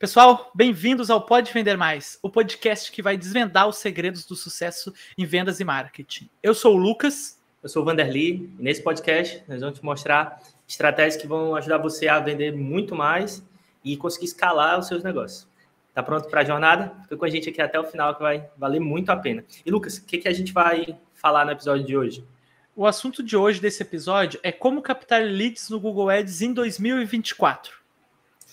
Pessoal, bem-vindos ao Pode Vender Mais, o podcast que vai desvendar os segredos do sucesso em vendas e marketing. Eu sou o Lucas. Eu sou o Vanderly e nesse podcast nós vamos te mostrar estratégias que vão ajudar você a vender muito mais e conseguir escalar os seus negócios. Tá pronto para a jornada? Fica com a gente aqui até o final que vai valer muito a pena. E Lucas, o que a gente vai falar no episódio de hoje? O assunto de hoje desse episódio é como captar leads no Google Ads em 2024.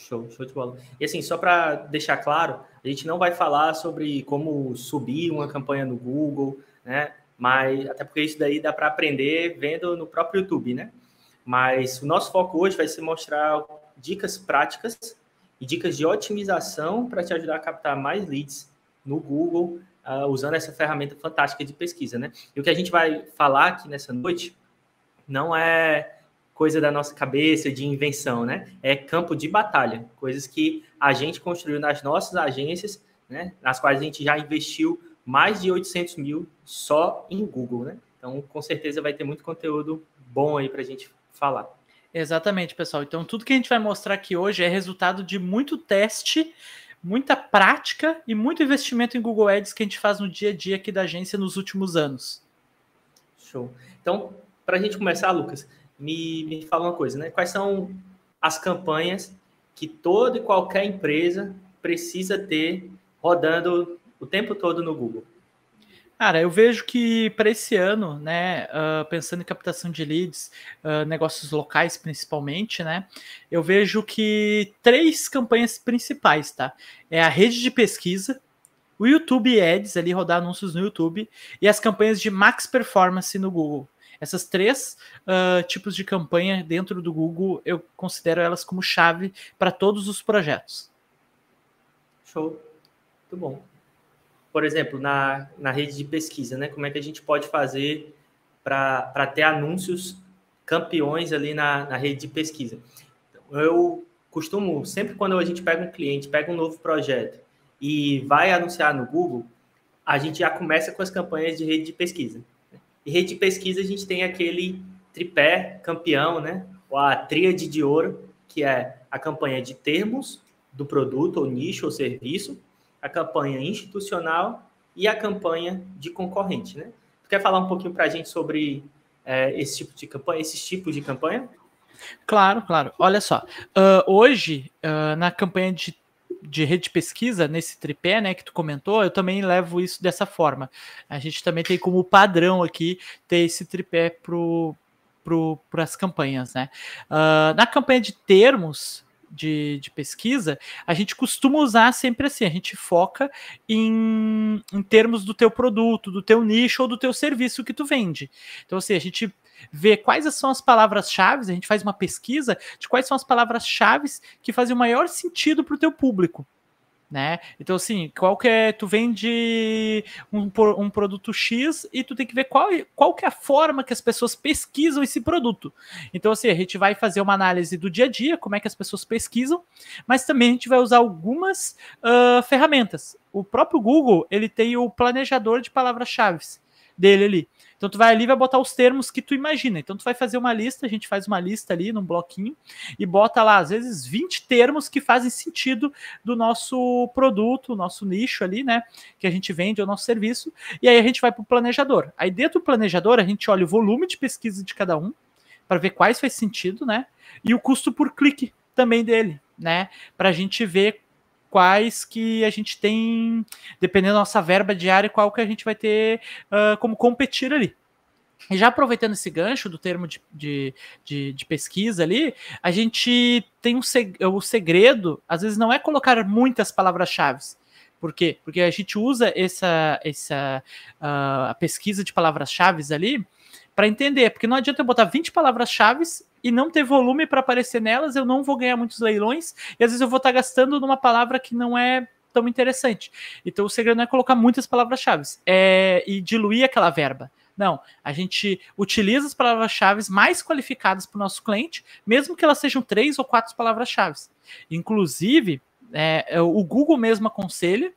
Show de bola. E assim, só para deixar claro, a gente não vai falar sobre como subir uma campanha no Google, né? Mas até porque isso daí dá para aprender vendo no próprio YouTube, né? Mas o nosso foco hoje vai ser mostrar dicas práticas e dicas de otimização para te ajudar a captar mais leads no Google, usando essa ferramenta fantástica de pesquisa, né? E o que a gente vai falar aqui nessa noite não é coisa da nossa cabeça, de invenção, né? É campo de batalha, coisas que a gente construiu nas nossas agências, né? Nas quais a gente já investiu mais de 800 mil só em Google, né? Então, com certeza vai ter muito conteúdo bom aí para a gente falar. Exatamente, pessoal. Então, tudo que a gente vai mostrar aqui hoje é resultado de muito teste, muita prática e muito investimento em Google Ads que a gente faz no dia a dia aqui da agência nos últimos anos. Show. Então, para a gente começar, Lucas, me fala uma coisa, né? Quais são as campanhas que toda e qualquer empresa precisa ter rodando o tempo todo no Google? Cara, eu vejo que para esse ano, né, pensando em captação de leads, negócios locais principalmente, né, eu vejo que 3 campanhas principais, tá? É a rede de pesquisa, o YouTube Ads, ali rodar anúncios no YouTube, e as campanhas de Max Performance no Google. Essas 3 tipos de campanha dentro do Google, eu considero elas como chave para todos os projetos. Show, muito bom. Por exemplo, na rede de pesquisa, né? Como é que a gente pode fazer para ter anúncios campeões ali na rede de pesquisa? Eu costumo, sempre quando a gente pega um cliente, pega um novo projeto e vai anunciar no Google, a gente já começa com as campanhas de rede de pesquisa. E rede de pesquisa a gente tem aquele tripé campeão, né? Ou a tríade de ouro, que é a campanha de termos do produto, ou nicho, ou serviço, a campanha institucional e a campanha de concorrente, né? Tu quer falar um pouquinho para a gente sobre esse tipo de campanha, esses tipos de campanha? Claro. Olha só, hoje, na campanha de rede de pesquisa, nesse tripé, né, que tu comentou, eu também levo isso dessa forma. A gente também tem como padrão aqui ter esse tripé para as campanhas, né? Na campanha de termos de pesquisa, a gente costuma usar sempre assim, a gente foca em termos do teu produto, do teu nicho ou do teu serviço que tu vende. Então, assim, a gente vê quais são as palavras-chave, a gente faz uma pesquisa de quais são as palavras-chave que fazem o maior sentido para o teu público, né? Então, assim, tu vende um produto X e tu tem que ver qual que é a forma que as pessoas pesquisam esse produto. Então, assim, a gente vai fazer uma análise do dia a dia, como é que as pessoas pesquisam, mas também a gente vai usar algumas ferramentas. O próprio Google, ele tem o planejador de palavras-chave dele ali. Então tu vai ali e vai botar os termos que tu imagina. Então tu vai fazer uma lista, a gente faz uma lista ali num bloquinho e bota lá, às vezes, 20 termos que fazem sentido do nosso produto, nosso nicho ali, né? Que a gente vende, o nosso serviço. E aí a gente vai para o planejador. Aí dentro do planejador a gente olha o volume de pesquisa de cada um para ver quais faz sentido, né? E o custo por clique também dele, né? Para a gente ver quais que a gente tem, dependendo da nossa verba diária, qual que a gente vai ter como competir ali. E já aproveitando esse gancho do termo de pesquisa ali, a gente tem o segredo, às vezes não é colocar muitas palavras-chave. Por quê? Porque a gente usa a pesquisa de palavras-chave ali para entender, porque não adianta eu botar 20 palavras-chave e não ter volume para aparecer nelas, eu não vou ganhar muitos leilões, e às vezes eu vou estar gastando numa palavra que não é tão interessante. Então o segredo não é colocar muitas palavras-chave, e diluir aquela verba. Não, a gente utiliza as palavras-chave mais qualificadas para o nosso cliente, mesmo que elas sejam 3 ou 4 palavras-chave. Inclusive, o Google mesmo aconselha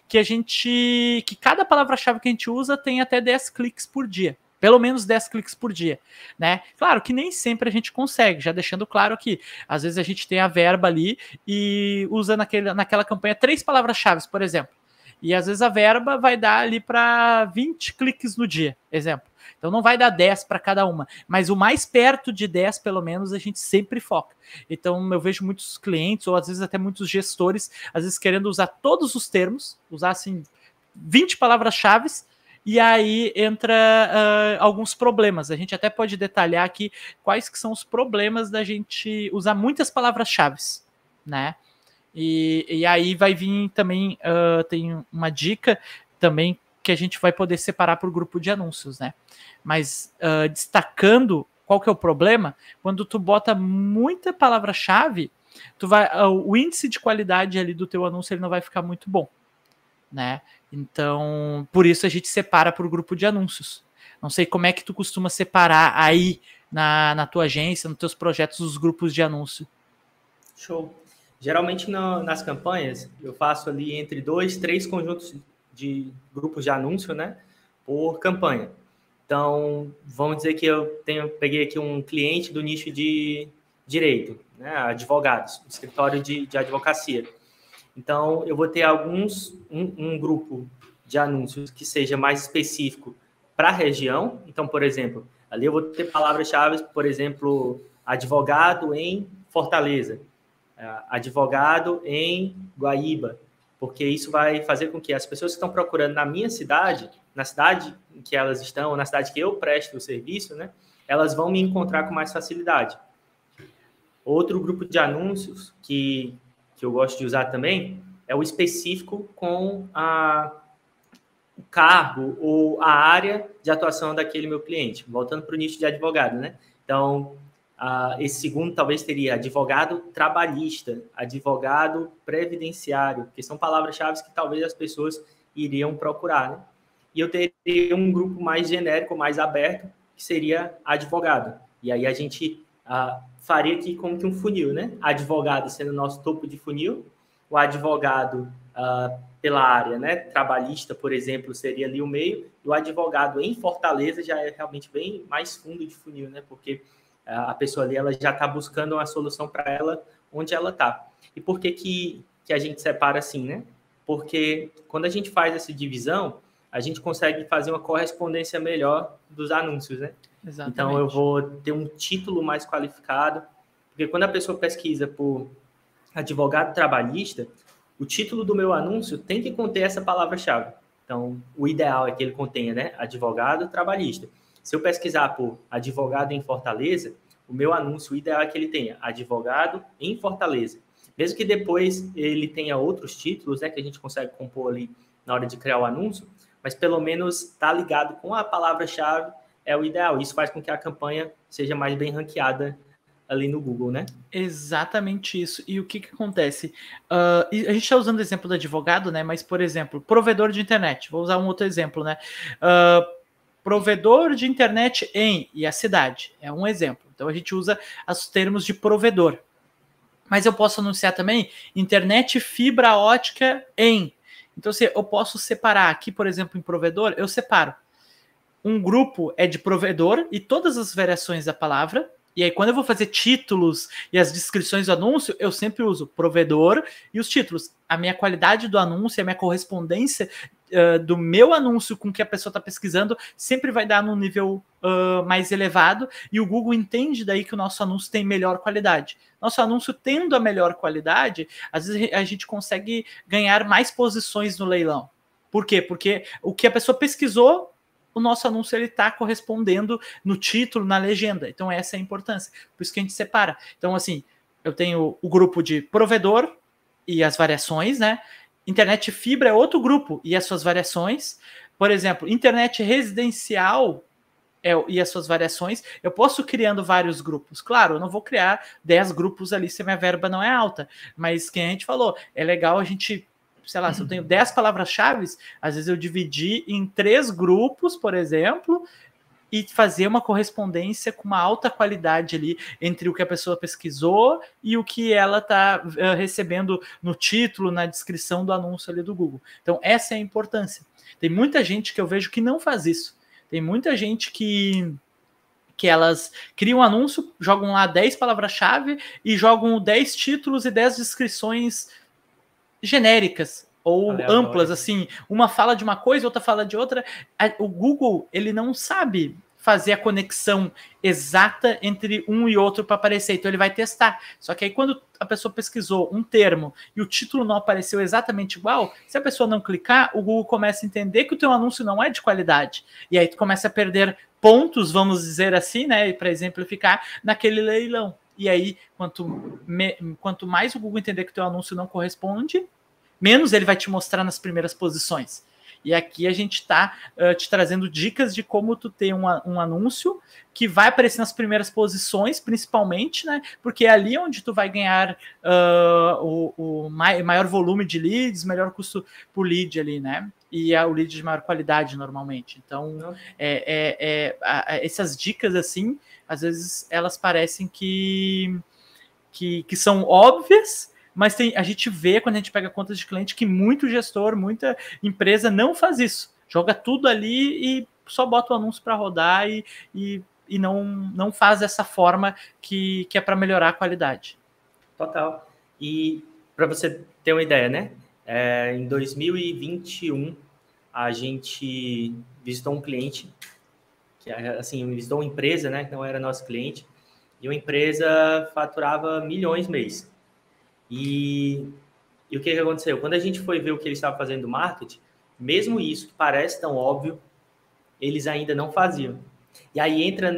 que cada palavra-chave que a gente usa tem até 10 cliques por dia. pelo menos 10 cliques por dia, né? Claro que nem sempre a gente consegue, já deixando claro que às vezes a gente tem a verba ali e usa naquela campanha 3 palavras-chave, por exemplo. E às vezes a verba vai dar ali para 20 cliques no dia, exemplo. Então não vai dar 10 para cada uma, mas o mais perto de 10, pelo menos, a gente sempre foca. Então eu vejo muitos clientes, ou às vezes até muitos gestores, às vezes querendo usar todos os termos, usar assim 20 palavras-chave, e aí entra alguns problemas. A gente até pode detalhar aqui quais que são os problemas da gente usar muitas palavras-chave, né? E aí vai vir também, tem uma dica também que a gente vai poder separar por grupo de anúncios, né? Mas destacando qual que é o problema, quando tu bota muita palavra-chave, o índice de qualidade ali do teu anúncio ele não vai ficar muito bom, né? Então, por isso a gente separa por grupo de anúncios. Não sei como é que tu costuma separar aí na tua agência, nos teus projetos, os grupos de anúncio. Show. Geralmente nas campanhas eu faço ali entre 2, 3 conjuntos de grupos de anúncio, né, por campanha. Então, vamos dizer que eu peguei aqui um cliente do nicho de direito, né, advogados, escritório de advocacia. Então, eu vou ter um grupo de anúncios que seja mais específico para a região. Então, por exemplo, ali eu vou ter palavras-chave, por exemplo, advogado em Fortaleza, advogado em Guaíba, porque isso vai fazer com que as pessoas que estão procurando na minha cidade, na cidade em que elas estão, ou na cidade que eu presto o serviço, né, elas vão me encontrar com mais facilidade. Outro grupo de anúncios que eu gosto de usar também é o específico com o cargo ou a área de atuação daquele meu cliente, voltando para o nicho de advogado, né? Então, esse segundo talvez teria advogado trabalhista, advogado previdenciário, que são palavras-chave que talvez as pessoas iriam procurar, né? E eu teria um grupo mais genérico, mais aberto, que seria advogado. E aí a gente faria aqui como que um funil, né? Advogado sendo o nosso topo de funil, o advogado pela área, né? Trabalhista, por exemplo, seria ali o meio, e o advogado em Fortaleza já é realmente bem mais fundo de funil, né? Porque a pessoa ali ela já está buscando uma solução para ela onde ela está. E por que a gente separa assim, né? Porque quando a gente faz essa divisão, a gente consegue fazer uma correspondência melhor dos anúncios, né? Exatamente. Então, eu vou ter um título mais qualificado, porque quando a pessoa pesquisa por advogado trabalhista, o título do meu anúncio tem que conter essa palavra-chave. Então, o ideal é que ele contenha, né, advogado trabalhista. Se eu pesquisar por advogado em Fortaleza, o meu anúncio, o ideal é que ele tenha advogado em Fortaleza. Mesmo que depois ele tenha outros títulos, né, que a gente consegue compor ali na hora de criar o anúncio, mas pelo menos está ligado com a palavra-chave é o ideal. Isso faz com que a campanha seja mais bem ranqueada ali no Google, né? Exatamente isso. E o que acontece? A gente está usando o exemplo do advogado, né? Mas, por exemplo, provedor de internet. Vou usar um outro exemplo, né? Provedor de internet e a cidade. É um exemplo. Então, a gente usa os termos de provedor. Mas eu posso anunciar também internet fibra ótica em. Então, se eu posso separar aqui, por exemplo, em provedor, eu separo. Um grupo é de provedor e todas as variações da palavra. E aí, quando eu vou fazer títulos e as descrições do anúncio, eu sempre uso provedor e os títulos. A minha qualidade do anúncio, a minha correspondência do meu anúncio com o que a pessoa está pesquisando sempre vai dar num nível mais elevado. E o Google entende daí que o nosso anúncio tem melhor qualidade. Nosso anúncio tendo a melhor qualidade, às vezes a gente consegue ganhar mais posições no leilão. Por quê? Porque o que a pessoa pesquisou, o nosso anúncio ele está correspondendo no título, na legenda. Então, essa é a importância. Por isso que a gente separa. Então, assim, eu tenho o grupo de provedor e as variações, né? Internet fibra é outro grupo e as suas variações. Por exemplo, internet residencial e as suas variações. Eu posso ir criando vários grupos. Claro, eu não vou criar 10 grupos ali se a minha verba não é alta. Mas, quem a gente falou, é legal a gente... sei lá, se eu tenho 10 palavras-chave, às vezes eu dividi em 3 grupos, por exemplo, e fazer uma correspondência com uma alta qualidade ali entre o que a pessoa pesquisou e o que ela está recebendo no título, na descrição do anúncio ali do Google. Então, essa é a importância. Tem muita gente que eu vejo que não faz isso. Tem muita gente que elas criam um anúncio, jogam lá 10 palavras-chave e jogam 10 títulos e 10 descrições genéricas ou amplas, assim, uma fala de uma coisa, outra fala de outra. O Google, ele não sabe fazer a conexão exata entre um e outro para aparecer, então ele vai testar. Só que aí quando a pessoa pesquisou um termo e o título não apareceu exatamente igual, se a pessoa não clicar, o Google começa a entender que o teu anúncio não é de qualidade. E aí tu começa a perder pontos, vamos dizer assim, né, para exemplificar, naquele leilão. E aí, quanto mais o Google entender que o teu anúncio não corresponde, menos ele vai te mostrar nas primeiras posições. E aqui a gente está te trazendo dicas de como tu ter um anúncio que vai aparecer nas primeiras posições, principalmente, né? Porque é ali onde tu vai ganhar o maior volume de leads, melhor custo por lead ali, né? E é o lead de maior qualidade normalmente. Então, essas dicas, assim, às vezes elas parecem que são óbvias, mas a gente vê, quando a gente pega contas de cliente, que muito gestor, muita empresa não faz isso. Joga tudo ali e só bota o anúncio para rodar e não faz dessa forma que é para melhorar a qualidade. Total. E para você ter uma ideia, né? Em 2021, a gente visitou um cliente, que assim, visitou uma empresa, né? Que não era nosso cliente, e uma empresa faturava milhões mês. E o que aconteceu? Quando a gente foi ver o que eles estavam fazendo no marketing, mesmo isso que parece tão óbvio, eles ainda não faziam. E aí entra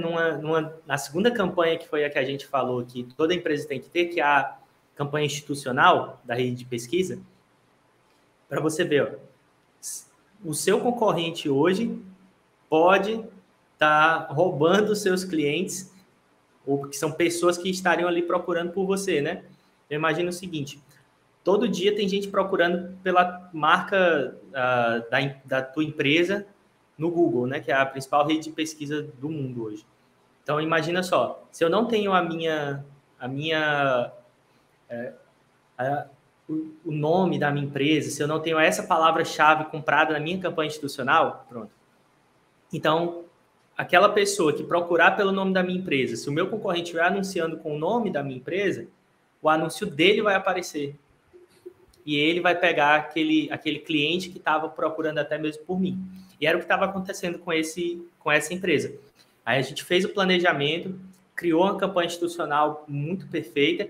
na segunda campanha, que foi a que a gente falou, que toda empresa tem que ter, que é a campanha institucional da rede de pesquisa, para você ver, ó, o seu concorrente hoje pode estar roubando os seus clientes, ou que são pessoas que estariam ali procurando por você, né? Eu imagino o seguinte: todo dia tem gente procurando pela marca da tua empresa no Google, né? Que é a principal rede de pesquisa do mundo hoje. Então, imagina só, se eu não tenho o nome da minha empresa, se eu não tenho essa palavra-chave comprada na minha campanha institucional, pronto. Então, aquela pessoa que procurar pelo nome da minha empresa, se o meu concorrente estiver anunciando com o nome da minha empresa, o anúncio dele vai aparecer. E ele vai pegar aquele cliente que estava procurando até mesmo por mim. E era o que estava acontecendo com essa empresa. Aí a gente fez o planejamento, criou uma campanha institucional muito perfeita,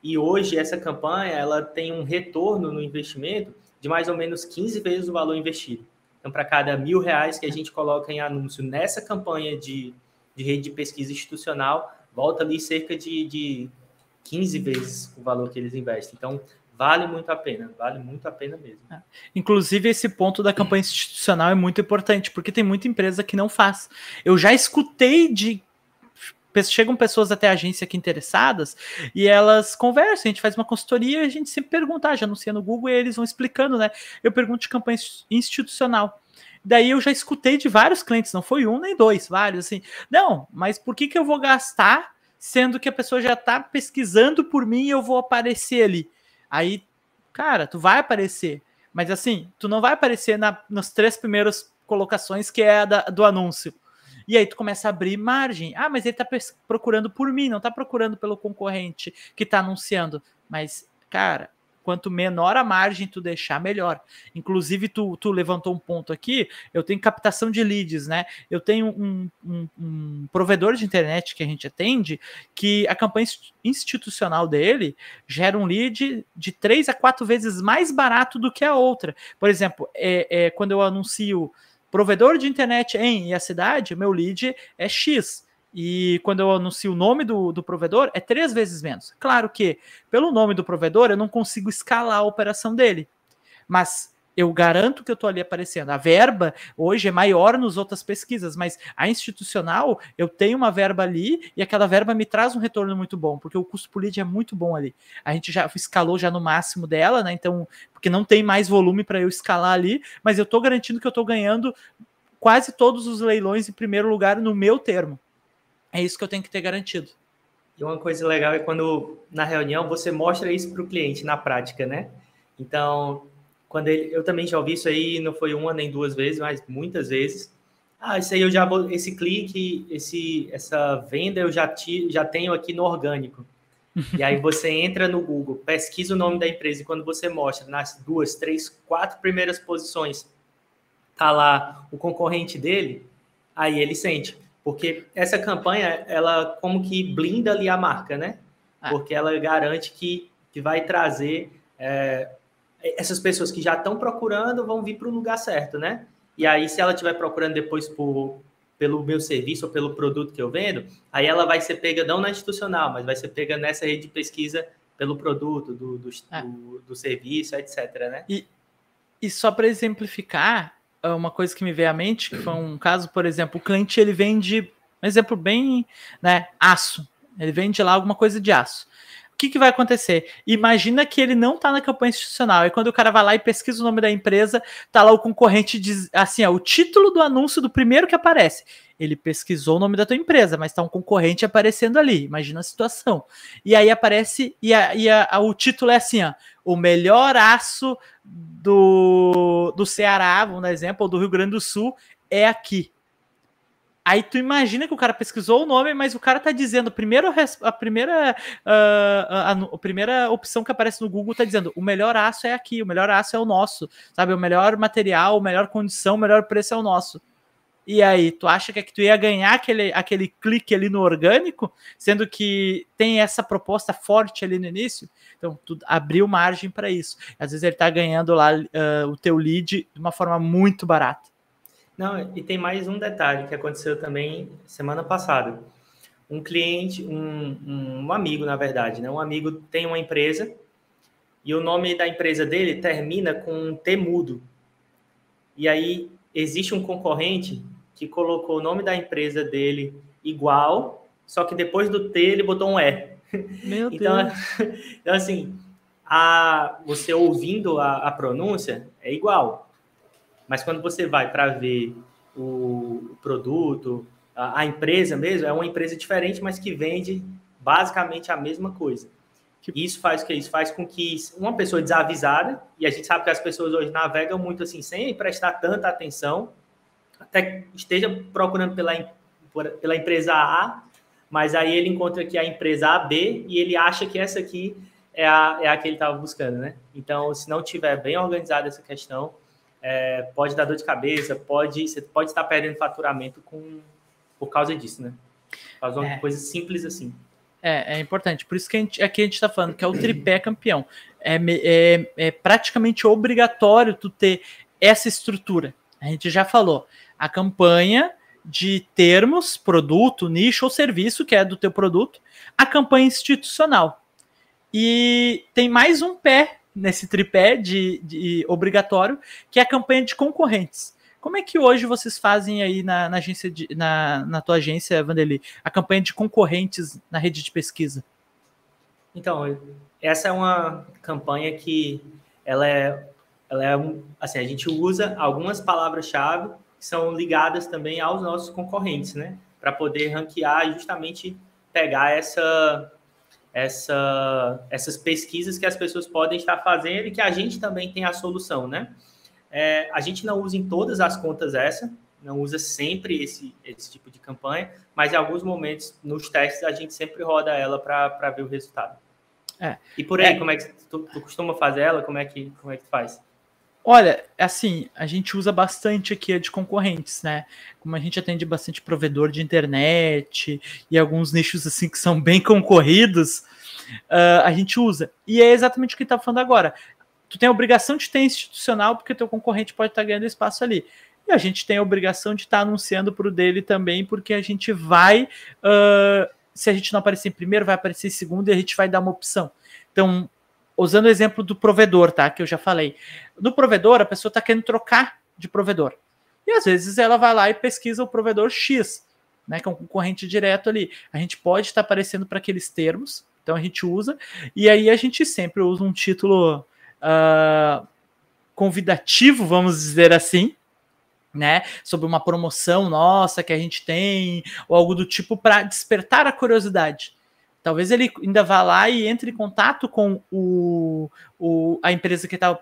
e hoje essa campanha ela tem um retorno no investimento de mais ou menos 15 vezes o valor investido. Então, para cada R$1.000 que a gente coloca em anúncio nessa campanha de rede de pesquisa institucional, volta ali cerca de 15 vezes o valor que eles investem. Então, vale muito a pena mesmo. Inclusive, esse ponto da campanha institucional é muito importante, porque tem muita empresa que não faz. Eu já escutei chegam pessoas até a agência aqui interessadas e elas conversam, a gente faz uma consultoria e a gente sempre pergunta, já anuncia no Google e eles vão explicando, né? Eu pergunto de campanha institucional. Daí eu já escutei de vários clientes, não foi um nem dois, vários, assim. Não, mas por que eu vou gastar, sendo que a pessoa já tá pesquisando por mim e eu vou aparecer ali? Aí, cara, tu vai aparecer, mas assim, tu não vai aparecer nas 3 primeiras colocações que é do anúncio. E aí tu começa a abrir margem. Ah, mas ele tá procurando por mim, não tá procurando pelo concorrente que tá anunciando. Mas, cara, quanto menor a margem tu deixar, melhor. Inclusive, tu levantou um ponto aqui, eu tenho captação de leads, né? Eu tenho um provedor de internet que a gente atende, que a campanha institucional dele gera um lead de 3 a 4 vezes mais barato do que a outra. Por exemplo, quando eu anuncio provedor de internet e a cidade, meu lead é X. E quando eu anuncio o nome do provedor, é 3 vezes menos. Claro que, pelo nome do provedor, eu não consigo escalar a operação dele. Mas eu garanto que eu estou ali aparecendo. A verba hoje é maior nas outras pesquisas, mas a institucional, eu tenho uma verba ali e aquela verba me traz um retorno muito bom, porque o custo por lead é muito bom ali. A gente já escalou já no máximo dela, né? Então, porque não tem mais volume para eu escalar ali, mas eu estou garantindo que eu estou ganhando quase todos os leilões em primeiro lugar no meu termo. É isso que eu tenho que ter garantido. E uma coisa legal é quando, na reunião, você mostra isso para o cliente na prática, né? Então, eu também já ouvi isso aí, não foi uma nem duas vezes, mas muitas vezes. Isso aí esse clique, essa venda eu já tenho aqui no orgânico. E aí você entra no Google, pesquisa o nome da empresa e quando você mostra nas 2, 3, 4 primeiras posições, tá lá o concorrente dele, aí ele sente. Porque essa campanha, ela como que blinda ali a marca, né? Porque ela garante que vai trazer essas pessoas que já estão procurando vão vir para o lugar certo, né? E aí, se ela estiver procurando depois pelo meu serviço ou pelo produto que eu vendo, aí ela vai ser pega não na institucional, mas vai ser pega nessa rede de pesquisa pelo produto, do serviço, etc, né? E só para exemplificar, uma coisa que me veio à mente, que foi um caso, por exemplo, o cliente ele vende, um exemplo bem, né, aço. Ele vende lá alguma coisa de aço. O que vai acontecer? Imagina que ele não está na campanha institucional, e quando o cara vai lá e pesquisa o nome da empresa, tá lá o concorrente diz assim, o título do anúncio do primeiro que aparece. Ele pesquisou o nome da tua empresa, mas tá um concorrente aparecendo ali. Imagina a situação. E aí aparece, o título é assim, o melhor aço do Ceará, vamos dar exemplo, ou do Rio Grande do Sul, é aqui. Aí tu imagina que o cara pesquisou o nome, mas o cara tá dizendo, a primeira opção que aparece no Google tá dizendo, o melhor aço é aqui, o melhor aço é o nosso, sabe? O melhor material, a melhor condição, o melhor preço é o nosso. E aí, tu acha que tu ia ganhar aquele clique ali no orgânico, sendo que tem essa proposta forte ali no início? Então, tu abriu margem para isso. Às vezes ele tá ganhando lá o teu lead de uma forma muito barata. Não, e tem mais um detalhe que aconteceu também semana passada. Um cliente, um amigo, na verdade, né? Um amigo tem uma empresa e o nome da empresa dele termina com um T mudo. E aí existe um concorrente que colocou o nome da empresa dele igual, só que depois do T ele botou um E. Meu Deus. Então assim, você ouvindo a pronúncia é igual. Mas quando você vai para ver o produto, a empresa mesmo, é uma empresa diferente, mas que vende basicamente a mesma coisa. Isso faz o que? Isso faz com que uma pessoa desavisada, e a gente sabe que as pessoas hoje navegam muito assim, sem prestar tanta atenção, até esteja procurando pela empresa A, mas aí ele encontra aqui a empresa AB e ele acha que essa aqui é a que ele estava buscando, né? Então, se não tiver bem organizada essa questão, pode dar dor de cabeça, você pode estar perdendo faturamento por causa disso, né? Por causa de uma coisa simples assim. É importante. Por isso que aqui a gente está falando que é o tripé campeão. É praticamente obrigatório tu ter essa estrutura. A gente já falou. A campanha de termos, produto, nicho ou serviço, que é do teu produto. A campanha institucional. E tem mais um pé nesse tripé de obrigatório, que é a campanha de concorrentes. Como é que hoje vocês fazem aí na tua agência, Vanderlei, a campanha de concorrentes na rede de pesquisa? Então, essa é uma campanha que assim, a gente usa algumas palavras-chave que são ligadas também aos nossos concorrentes, né? Para poder ranquear e justamente pegar essas pesquisas que as pessoas podem estar fazendo e que a gente também tem a solução, né? A gente não usa em todas as contas não usa sempre esse tipo de campanha, mas em alguns momentos, nos testes, a gente sempre roda ela para ver o resultado. E por aí, como é que tu costuma fazer ela? Como é que tu faz? Olha, assim, a gente usa bastante aqui a de concorrentes, né? Como a gente atende bastante provedor de internet e alguns nichos assim que são bem concorridos, a gente usa. E é exatamente o que tá falando agora. Tu tem a obrigação de ter institucional porque teu concorrente pode estar ganhando espaço ali. E a gente tem a obrigação de estar anunciando para o dele também, porque a gente vai, se a gente não aparecer em primeiro, vai aparecer em segundo e a gente vai dar uma opção. Então, usando o exemplo do provedor, tá? Que eu já falei. No provedor, a pessoa está querendo trocar de provedor. E às vezes ela vai lá e pesquisa o provedor X, né? Que é um concorrente direto ali. A gente pode estar aparecendo para aqueles termos, então a gente usa. E aí a gente sempre usa um título convidativo, vamos dizer assim, né, sobre uma promoção nossa que a gente tem, ou algo do tipo, para despertar a curiosidade. Talvez ele ainda vá lá e entre em contato com a empresa que está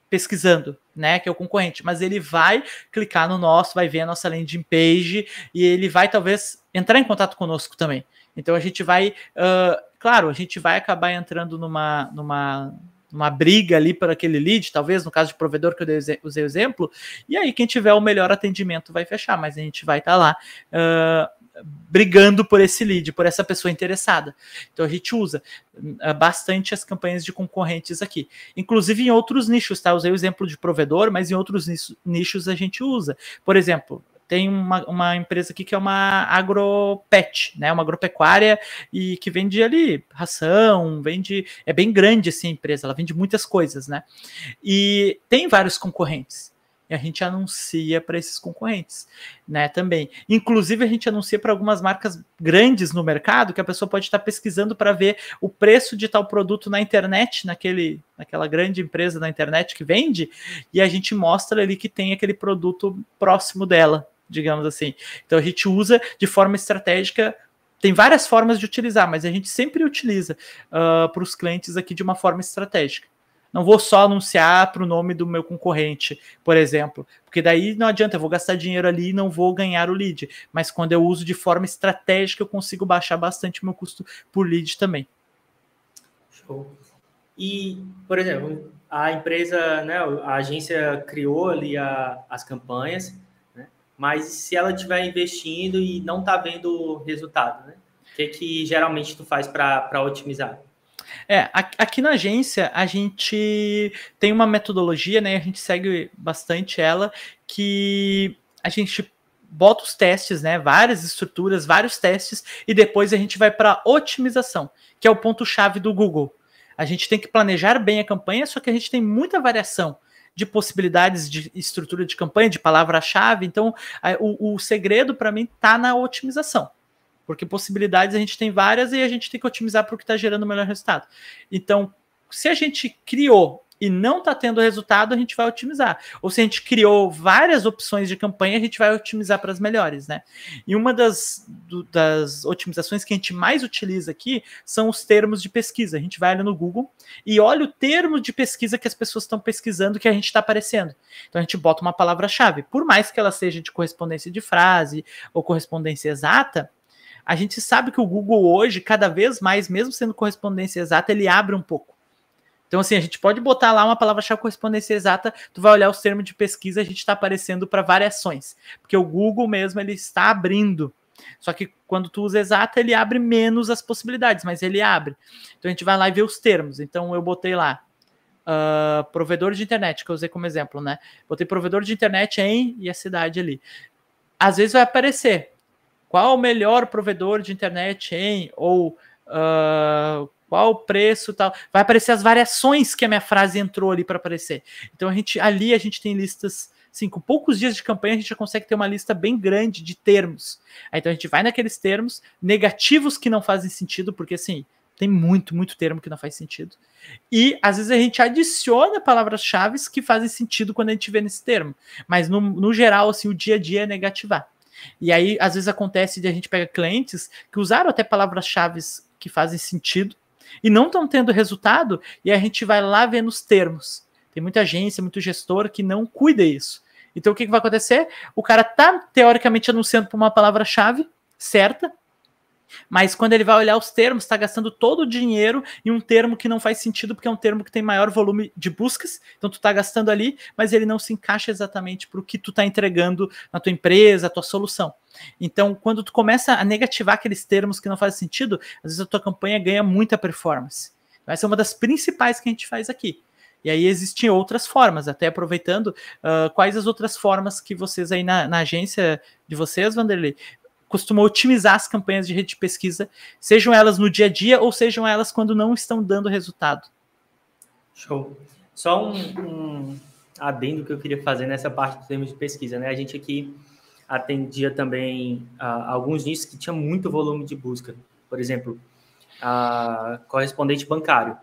pesquisando, né, que é o concorrente, mas ele vai clicar no nosso, vai ver a nossa landing page e ele vai talvez entrar em contato conosco também. Então a gente vai, claro, a gente vai acabar entrando numa briga ali por aquele lead, talvez no caso de provedor que eu usei o exemplo, e aí quem tiver o melhor atendimento vai fechar, mas a gente vai estar lá brigando por esse lead, por essa pessoa interessada. Então a gente usa bastante as campanhas de concorrentes aqui. Inclusive em outros nichos, tá? Usei o exemplo de provedor, mas em outros nichos a gente usa. Por exemplo, tem uma empresa aqui que é uma agropet, né? Uma agropecuária e que vende ali ração, é bem grande assim a empresa, ela vende muitas coisas, né? E tem vários concorrentes. E a gente anuncia para esses concorrentes, né, também. Inclusive, a gente anuncia para algumas marcas grandes no mercado, que a pessoa pode estar pesquisando para ver o preço de tal produto na internet, naquela grande empresa na internet que vende, e a gente mostra ali que tem aquele produto próximo dela, digamos assim. Então, a gente usa de forma estratégica. Tem várias formas de utilizar, mas a gente sempre utiliza para os clientes aqui de uma forma estratégica. Não vou só anunciar para o nome do meu concorrente, por exemplo, porque daí não adianta, eu vou gastar dinheiro ali e não vou ganhar o lead. Mas quando eu uso de forma estratégica, eu consigo baixar bastante o meu custo por lead também. Show. E, por exemplo, a empresa, né, a agência criou ali as campanhas, né, mas se ela estiver investindo e não está vendo resultado, né, o que geralmente tu faz para otimizar? Aqui na agência a gente tem uma metodologia, né? A gente segue bastante ela, que a gente bota os testes, né? Várias estruturas, vários testes, e depois a gente vai para otimização, que é o ponto-chave do Google. A gente tem que planejar bem a campanha, só que a gente tem muita variação de possibilidades de estrutura de campanha, de palavra-chave. Então, o segredo para mim está na otimização. Porque possibilidades a gente tem várias e a gente tem que otimizar para o que está gerando o melhor resultado. Então, se a gente criou e não está tendo resultado, a gente vai otimizar. Ou se a gente criou várias opções de campanha, a gente vai otimizar para as melhores, né? E uma das otimizações que a gente mais utiliza aqui são os termos de pesquisa. A gente vai ali no Google e olha o termo de pesquisa que as pessoas estão pesquisando que a gente está aparecendo. Então a gente bota uma palavra-chave. Por mais que ela seja de correspondência de frase ou correspondência exata, a gente sabe que o Google hoje, cada vez mais, mesmo sendo correspondência exata, ele abre um pouco. Então, assim, a gente pode botar lá uma palavra-chave correspondência exata, tu vai olhar os termos de pesquisa, a gente está aparecendo para variações. Porque o Google mesmo, ele está abrindo. Só que quando tu usa exata, ele abre menos as possibilidades, mas ele abre. Então, a gente vai lá e vê os termos. Então, eu botei lá provedor de internet, que eu usei como exemplo, né? Botei provedor de internet e a cidade ali. Às vezes vai aparecer qual o melhor provedor de internet ou qual o preço tal. Vai aparecer as variações que a minha frase entrou ali para aparecer. Então a gente tem listas, assim, com poucos dias de campanha a gente já consegue ter uma lista bem grande de termos. Então a gente vai naqueles termos negativos que não fazem sentido, porque assim, tem muito termo que não faz sentido. E às vezes a gente adiciona palavras-chave que fazem sentido quando a gente vê nesse termo. Mas no geral, assim, o dia a dia é negativar. E aí, às vezes acontece de a gente pega clientes que usaram até palavras-chave que fazem sentido e não estão tendo resultado, e a gente vai lá ver nos termos. Tem muita agência, muito gestor que não cuida isso. Então, o que vai acontecer? O cara tá, teoricamente, anunciando por uma palavra-chave certa, mas quando ele vai olhar os termos, está gastando todo o dinheiro em um termo que não faz sentido, porque é um termo que tem maior volume de buscas, então tu está gastando ali, mas ele não se encaixa exatamente para o que tu está entregando na tua empresa, a tua solução. Então, quando tu começa a negativar aqueles termos que não fazem sentido, às vezes a tua campanha ganha muita performance. Essa é uma das principais que a gente faz aqui. E aí existem outras formas, até aproveitando, quais as outras formas que vocês aí na agência de vocês, Vanderlei, costumam otimizar as campanhas de rede de pesquisa, sejam elas no dia a dia ou sejam elas quando não estão dando resultado. Show. Só um adendo que eu queria fazer nessa parte dos termos de pesquisa, né? A gente aqui atendia também alguns nichos que tinham muito volume de busca. Por exemplo, correspondente bancário.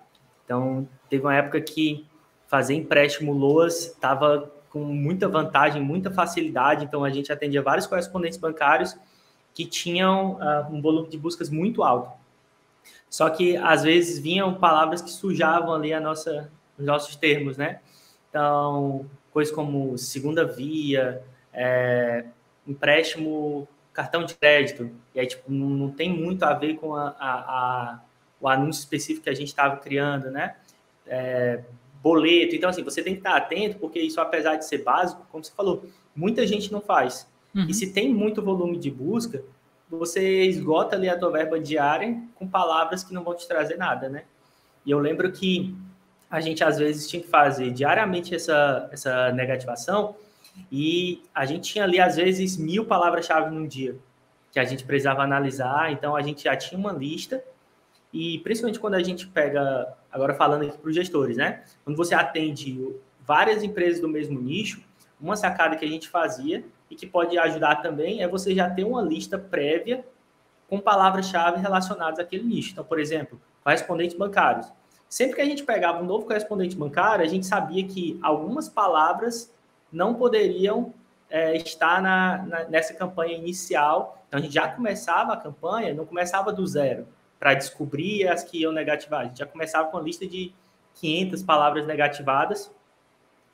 Então, teve uma época que fazer empréstimo LOAS estava com muita vantagem, muita facilidade. Então, a gente atendia vários correspondentes bancários que tinham um volume de buscas muito alto. Só que, às vezes, vinham palavras que sujavam ali os nossos termos, né? Então, coisas como segunda via, empréstimo, cartão de crédito, e aí tipo, não tem muito a ver com o anúncio específico que a gente estava criando, né? Boleto. Então, assim, você tem que estar atento, porque isso, apesar de ser básico, como você falou, muita gente não faz. E se tem muito volume de busca, você esgota ali a tua verba diária com palavras que não vão te trazer nada, né? E eu lembro que a gente, às vezes, tinha que fazer diariamente essa negativação e a gente tinha ali, às vezes, 1000 palavras-chave num dia que a gente precisava analisar. Então, a gente já tinha uma lista e, principalmente, quando a gente pega, agora falando aqui para os gestores, né? Quando você atende várias empresas do mesmo nicho, uma sacada que a gente fazia e que pode ajudar também é você já ter uma lista prévia com palavras-chave relacionadas àquele nicho. Então, por exemplo, correspondentes bancários. Sempre que a gente pegava um novo correspondente bancário, a gente sabia que algumas palavras não poderiam estar nessa campanha inicial. Então, a gente já começava a campanha, não começava do zero para descobrir as que iam negativar. A gente já começava com uma lista de 500 palavras negativadas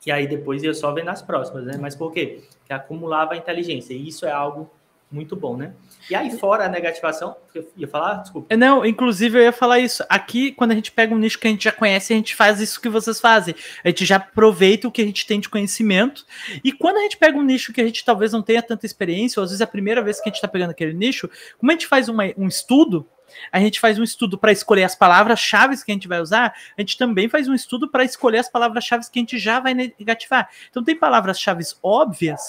e aí depois ia só vendo as próximas, né? Mas por quê? Porque acumulava a inteligência e isso é algo muito bom, né? E aí, fora a negativação, eu ia falar? Desculpa. Não, inclusive eu ia falar isso. Aqui, quando a gente pega um nicho que a gente já conhece, a gente faz isso que vocês fazem. A gente já aproveita o que a gente tem de conhecimento. E quando a gente pega um nicho que a gente talvez não tenha tanta experiência, ou às vezes é a primeira vez que a gente está pegando aquele nicho, como a gente faz um estudo, a gente faz um estudo para escolher as palavras-chave que a gente vai usar, a gente também faz um estudo para escolher as palavras-chave que a gente já vai negativar. Então tem palavras-chave óbvias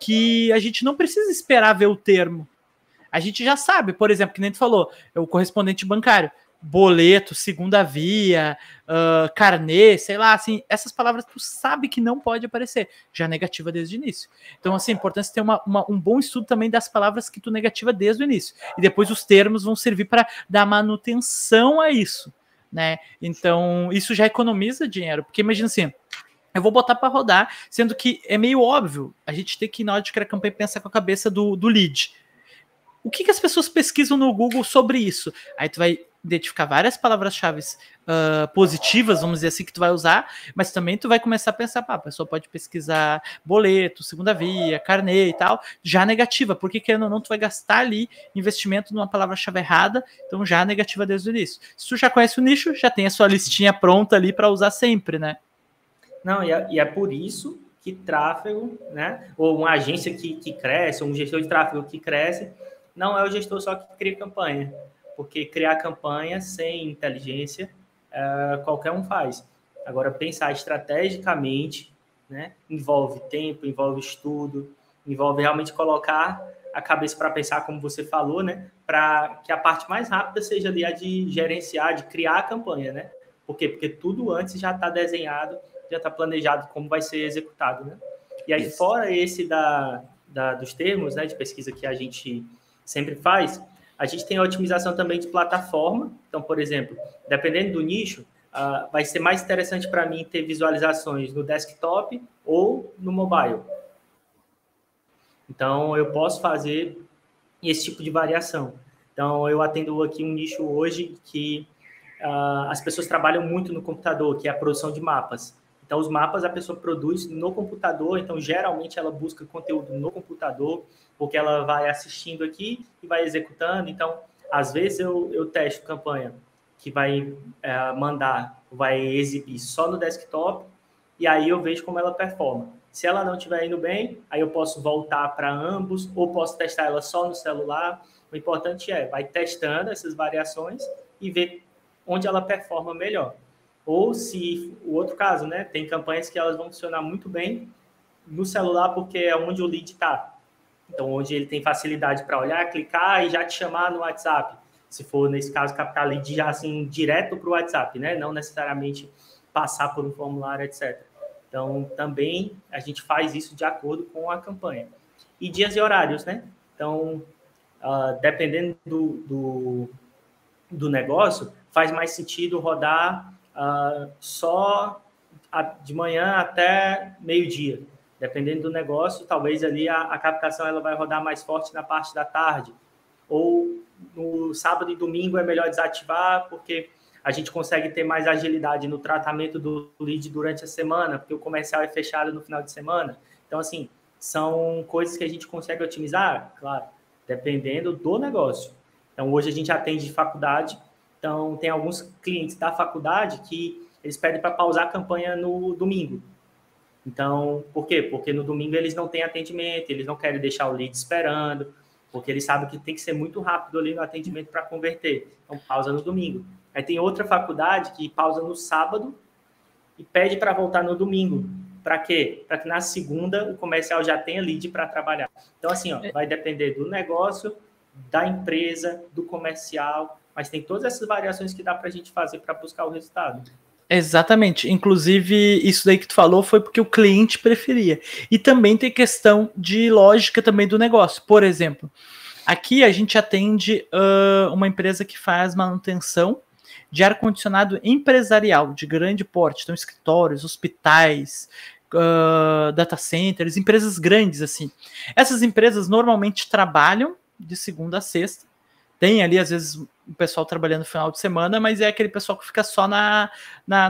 que a gente não precisa esperar ver o termo. A gente já sabe, por exemplo, que nem tu falou, o correspondente bancário, boleto, segunda via, carnê, sei lá, assim, essas palavras tu sabe que não pode aparecer, já negativa desde o início. Então, assim, é importante ter um bom estudo também das palavras que tu negativa desde o início. E depois os termos vão servir para dar manutenção a isso, né? Então, isso já economiza dinheiro, porque imagina assim, eu vou botar para rodar, sendo que é meio óbvio, a gente tem que, na hora de criar campanha, pensar com a cabeça do lead. O que as pessoas pesquisam no Google sobre isso? Aí tu vai identificar várias palavras-chave positivas, vamos dizer assim, que tu vai usar, mas também tu vai começar a pensar, a pessoa pode pesquisar boleto, segunda via, carnê e tal, já negativa, porque querendo ou não, tu vai gastar ali investimento numa palavra-chave errada, então já negativa desde o início. Se tu já conhece o nicho, já tem a sua listinha pronta ali para usar sempre, né? Não, e é por isso que tráfego, né, ou uma agência que cresce, ou um gestor de tráfego que cresce, não é o gestor só que cria campanha, porque criar campanha sem inteligência, qualquer um faz. Agora, pensar estrategicamente, né, envolve tempo, envolve estudo, envolve realmente colocar a cabeça para pensar, como você falou, né, para que a parte mais rápida seja ali a de gerenciar, de criar a campanha, né? Por quê? Porque tudo antes já está desenhado, já está planejado como vai ser executado, né? E aí, fora esse dos termos, né, de pesquisa que a gente sempre faz, a gente tem a otimização também de plataforma. Então, por exemplo, dependendo do nicho, vai ser mais interessante para mim ter visualizações no desktop ou no mobile. Então, eu posso fazer esse tipo de variação. Então, eu atendo aqui um nicho hoje que as pessoas trabalham muito no computador, que é a produção de mapas. Então, os mapas a pessoa produz no computador, então, geralmente, ela busca conteúdo no computador, porque ela vai assistindo aqui e vai executando. Então, às vezes, eu testo campanha que vai vai exibir só no desktop, e aí eu vejo como ela performa. Se ela não estiver indo bem, aí eu posso voltar para ambos, ou posso testar ela só no celular. O importante vai testando essas variações e ver onde ela performa melhor. Ou se o outro caso, né? Tem campanhas que elas vão funcionar muito bem no celular porque é onde o lead está. Então, onde ele tem facilidade para olhar, clicar e já te chamar no WhatsApp. Se for, nesse caso, captar lead já assim, direto para o WhatsApp, né? Não necessariamente passar por um formulário, etc. Então, também a gente faz isso de acordo com a campanha. E dias e horários, né? Então, dependendo do negócio, faz mais sentido rodar só de manhã até meio-dia. Dependendo do negócio, talvez ali a captação ela vai rodar mais forte na parte da tarde. Ou no sábado e domingo é melhor desativar, porque a gente consegue ter mais agilidade no tratamento do lead durante a semana, porque o comercial é fechado no final de semana. Então, assim, são coisas que a gente consegue otimizar, claro, dependendo do negócio. Então, hoje a gente atende faculdade, então tem alguns clientes da faculdade que eles pedem para pausar a campanha no domingo. Então, por quê? Porque no domingo eles não têm atendimento, eles não querem deixar o lead esperando, porque eles sabem que tem que ser muito rápido ali no atendimento para converter. Então, pausa no domingo. Aí tem outra faculdade que pausa no sábado e pede para voltar no domingo. Para quê? Para que na segunda o comercial já tenha lead para trabalhar. Então, assim, ó, vai depender do negócio, da empresa, do comercial, mas tem todas essas variações que dá para a gente fazer para buscar o resultado. Exatamente. Inclusive, isso daí que tu falou foi porque o cliente preferia. E também tem questão de lógica também do negócio. Por exemplo, aqui a gente atende uma empresa que faz manutenção de ar-condicionado empresarial, de grande porte. Então, escritórios, hospitais, data centers, empresas grandes, assim. Essas empresas normalmente trabalham de segunda a sexta. Tem ali, às vezes, o pessoal trabalhando no final de semana, mas é aquele pessoal que fica só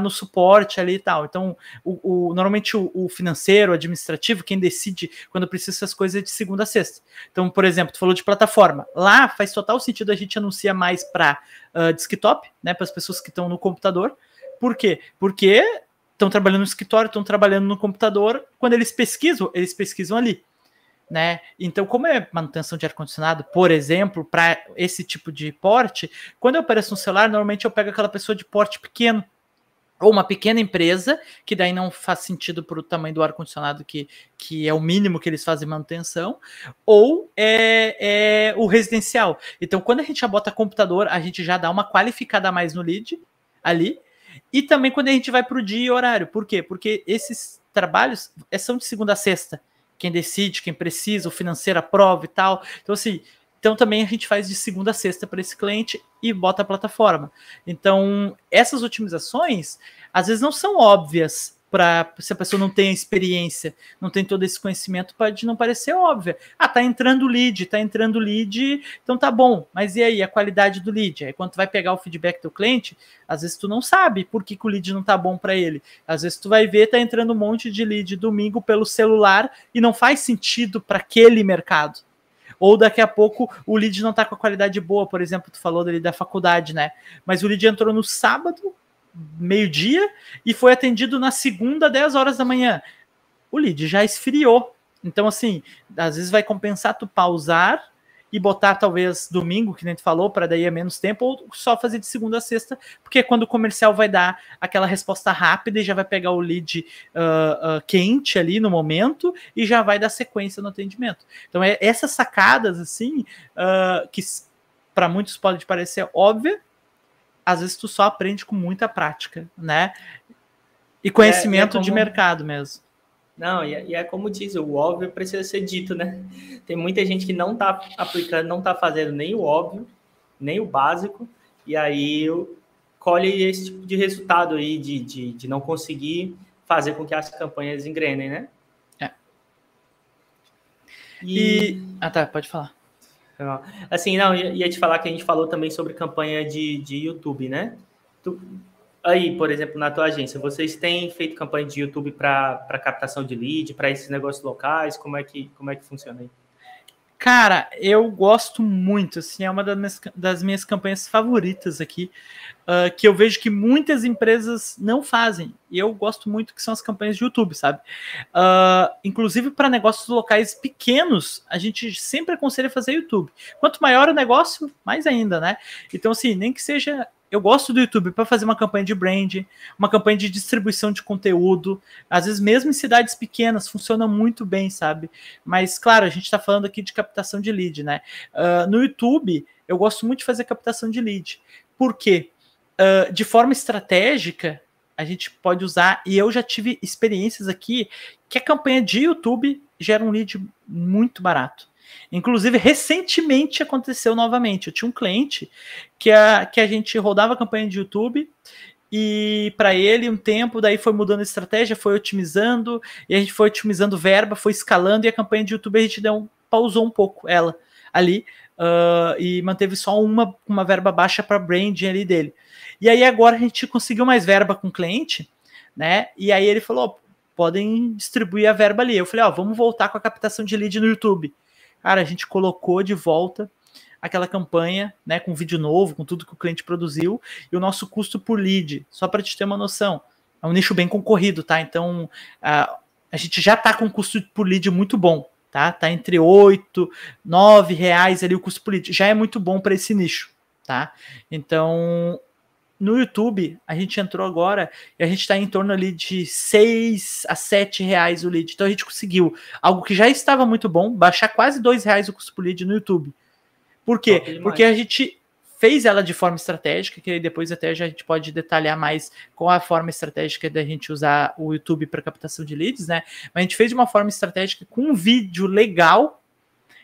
no suporte ali e tal. Então, normalmente o financeiro, o administrativo, quem decide quando precisa essas coisas é de segunda a sexta. Então, por exemplo, tu falou de plataforma. Lá faz total sentido a gente anunciar mais para desktop, né, para as pessoas que estão no computador. Por quê? Porque estão trabalhando no escritório, estão trabalhando no computador. Quando eles pesquisam ali. Né? Então, como é manutenção de ar-condicionado, por exemplo, para esse tipo de porte, quando eu apareço no celular, normalmente eu pego aquela pessoa de porte pequeno, ou uma pequena empresa, que daí não faz sentido para o tamanho do ar-condicionado, que é o mínimo que eles fazem manutenção, ou é o residencial. Então, quando a gente já bota computador, a gente já dá uma qualificada a mais no lead ali, e também quando a gente vai para o dia e horário. Por quê? Porque esses trabalhos são de segunda a sexta. Quem decide, quem precisa, o financeiro aprova e tal. Então, assim, também a gente faz de segunda a sexta para esse cliente e bota a plataforma. Então, essas otimizações, às vezes não são óbvias se a pessoa não tem a experiência, não tem todo esse conhecimento, pode não parecer óbvia. Tá entrando lead, então tá bom. Mas e aí, a qualidade do lead? Aí quando tu vai pegar o feedback do cliente, às vezes tu não sabe por que o lead não tá bom para ele. Às vezes tu vai ver, tá entrando um monte de lead domingo pelo celular e não faz sentido para aquele mercado. Ou daqui a pouco o lead não tá com a qualidade boa, por exemplo, tu falou da faculdade, né? Mas o lead entrou no sábado, meio-dia, e foi atendido na segunda, 10 horas da manhã. O lead já esfriou. Então, assim, às vezes vai compensar tu pausar e botar talvez domingo, que nem tu falou, para daí é menos tempo, ou só fazer de segunda a sexta, porque é quando o comercial vai dar aquela resposta rápida e já vai pegar o lead quente ali no momento e já vai dar sequência no atendimento. Então, essas sacadas, assim, que para muitos pode parecer óbvia, às vezes tu só aprende com muita prática, né? E conhecimento de mercado mesmo. Não, e é como diz, o óbvio precisa ser dito, né? Tem muita gente que não está aplicando, não está fazendo nem o óbvio, nem o básico, e aí colhe esse tipo de resultado aí de não conseguir fazer com que as campanhas engrenem, né? Tá, pode falar. Assim, não, ia te falar que a gente falou também sobre campanha de YouTube, né? Aí, por exemplo, na tua agência, vocês têm feito campanha de YouTube para captação de lead, para esses negócios locais? Como é que funciona aí? Cara, eu gosto muito, assim, é uma das minhas campanhas favoritas aqui, que eu vejo que muitas empresas não fazem, e eu gosto muito, que são as campanhas de YouTube, sabe? Inclusive para negócios locais pequenos, a gente sempre aconselha fazer YouTube. Quanto maior o negócio, mais ainda, né? Então, assim, nem que seja... Eu gosto do YouTube para fazer uma campanha de brand, uma campanha de distribuição de conteúdo. Às vezes, mesmo em cidades pequenas, funciona muito bem, sabe? Mas, claro, a gente está falando aqui de captação de lead, né? No YouTube, eu gosto muito de fazer captação de lead. Por quê? De forma estratégica, a gente pode usar, e eu já tive experiências aqui, que a campanha de YouTube gera um lead muito barato. Inclusive, recentemente aconteceu novamente. Eu tinha um cliente que a gente rodava a campanha de YouTube e para ele um tempo, daí foi mudando a estratégia, foi otimizando, e a gente foi otimizando verba, foi escalando, e a campanha de YouTube a gente pausou um pouco ela ali, e manteve só uma verba baixa para branding ali dele. E aí agora a gente conseguiu mais verba com o cliente, né? E aí ele falou, podem distribuir a verba ali. Eu falei, vamos voltar com a captação de lead no YouTube. Cara, a gente colocou de volta aquela campanha, né, com vídeo novo, com tudo que o cliente produziu, e o nosso custo por lead, só para te ter uma noção, é um nicho bem concorrido, tá? Então, a gente já tá com um custo por lead muito bom, tá? Tá entre 8, 9 reais ali o custo por lead, já é muito bom para esse nicho, tá? Então, no YouTube, a gente entrou agora e a gente está em torno ali de 6 a 7 reais o lead. Então a gente conseguiu algo que já estava muito bom, baixar quase 2 reais o custo por lead no YouTube. Por quê? Porque a gente fez ela de forma estratégica, que depois até já a gente pode detalhar mais qual a forma estratégica da gente usar o YouTube para captação de leads, né? Mas a gente fez de uma forma estratégica com um vídeo legal,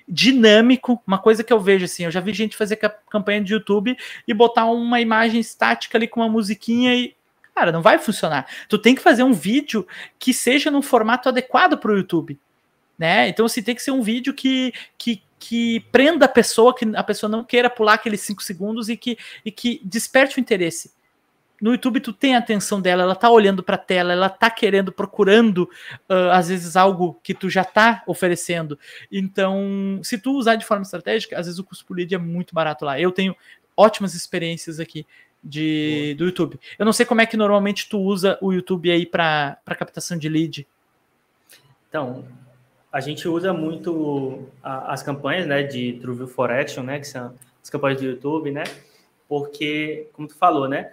dinâmico, uma coisa que eu vejo assim, eu já vi gente fazer campanha de YouTube e botar uma imagem estática ali com uma musiquinha e, cara, não vai funcionar. Tu tem que fazer um vídeo que seja num formato adequado para o YouTube, né? Então, assim, tem que ser um vídeo que prenda a pessoa, que a pessoa não queira pular aqueles 5 segundos e que desperte o interesse. No YouTube tu tem a atenção dela, ela tá olhando pra tela, ela tá procurando, às vezes, algo que tu já tá oferecendo. Então, se tu usar de forma estratégica, às vezes o custo por lead é muito barato lá. Eu tenho ótimas experiências aqui do YouTube. Eu não sei como é que normalmente tu usa o YouTube aí pra captação de lead. Então, a gente usa muito as campanhas, né, de True View for Action, né, que são as campanhas do YouTube, né, porque, como tu falou, né,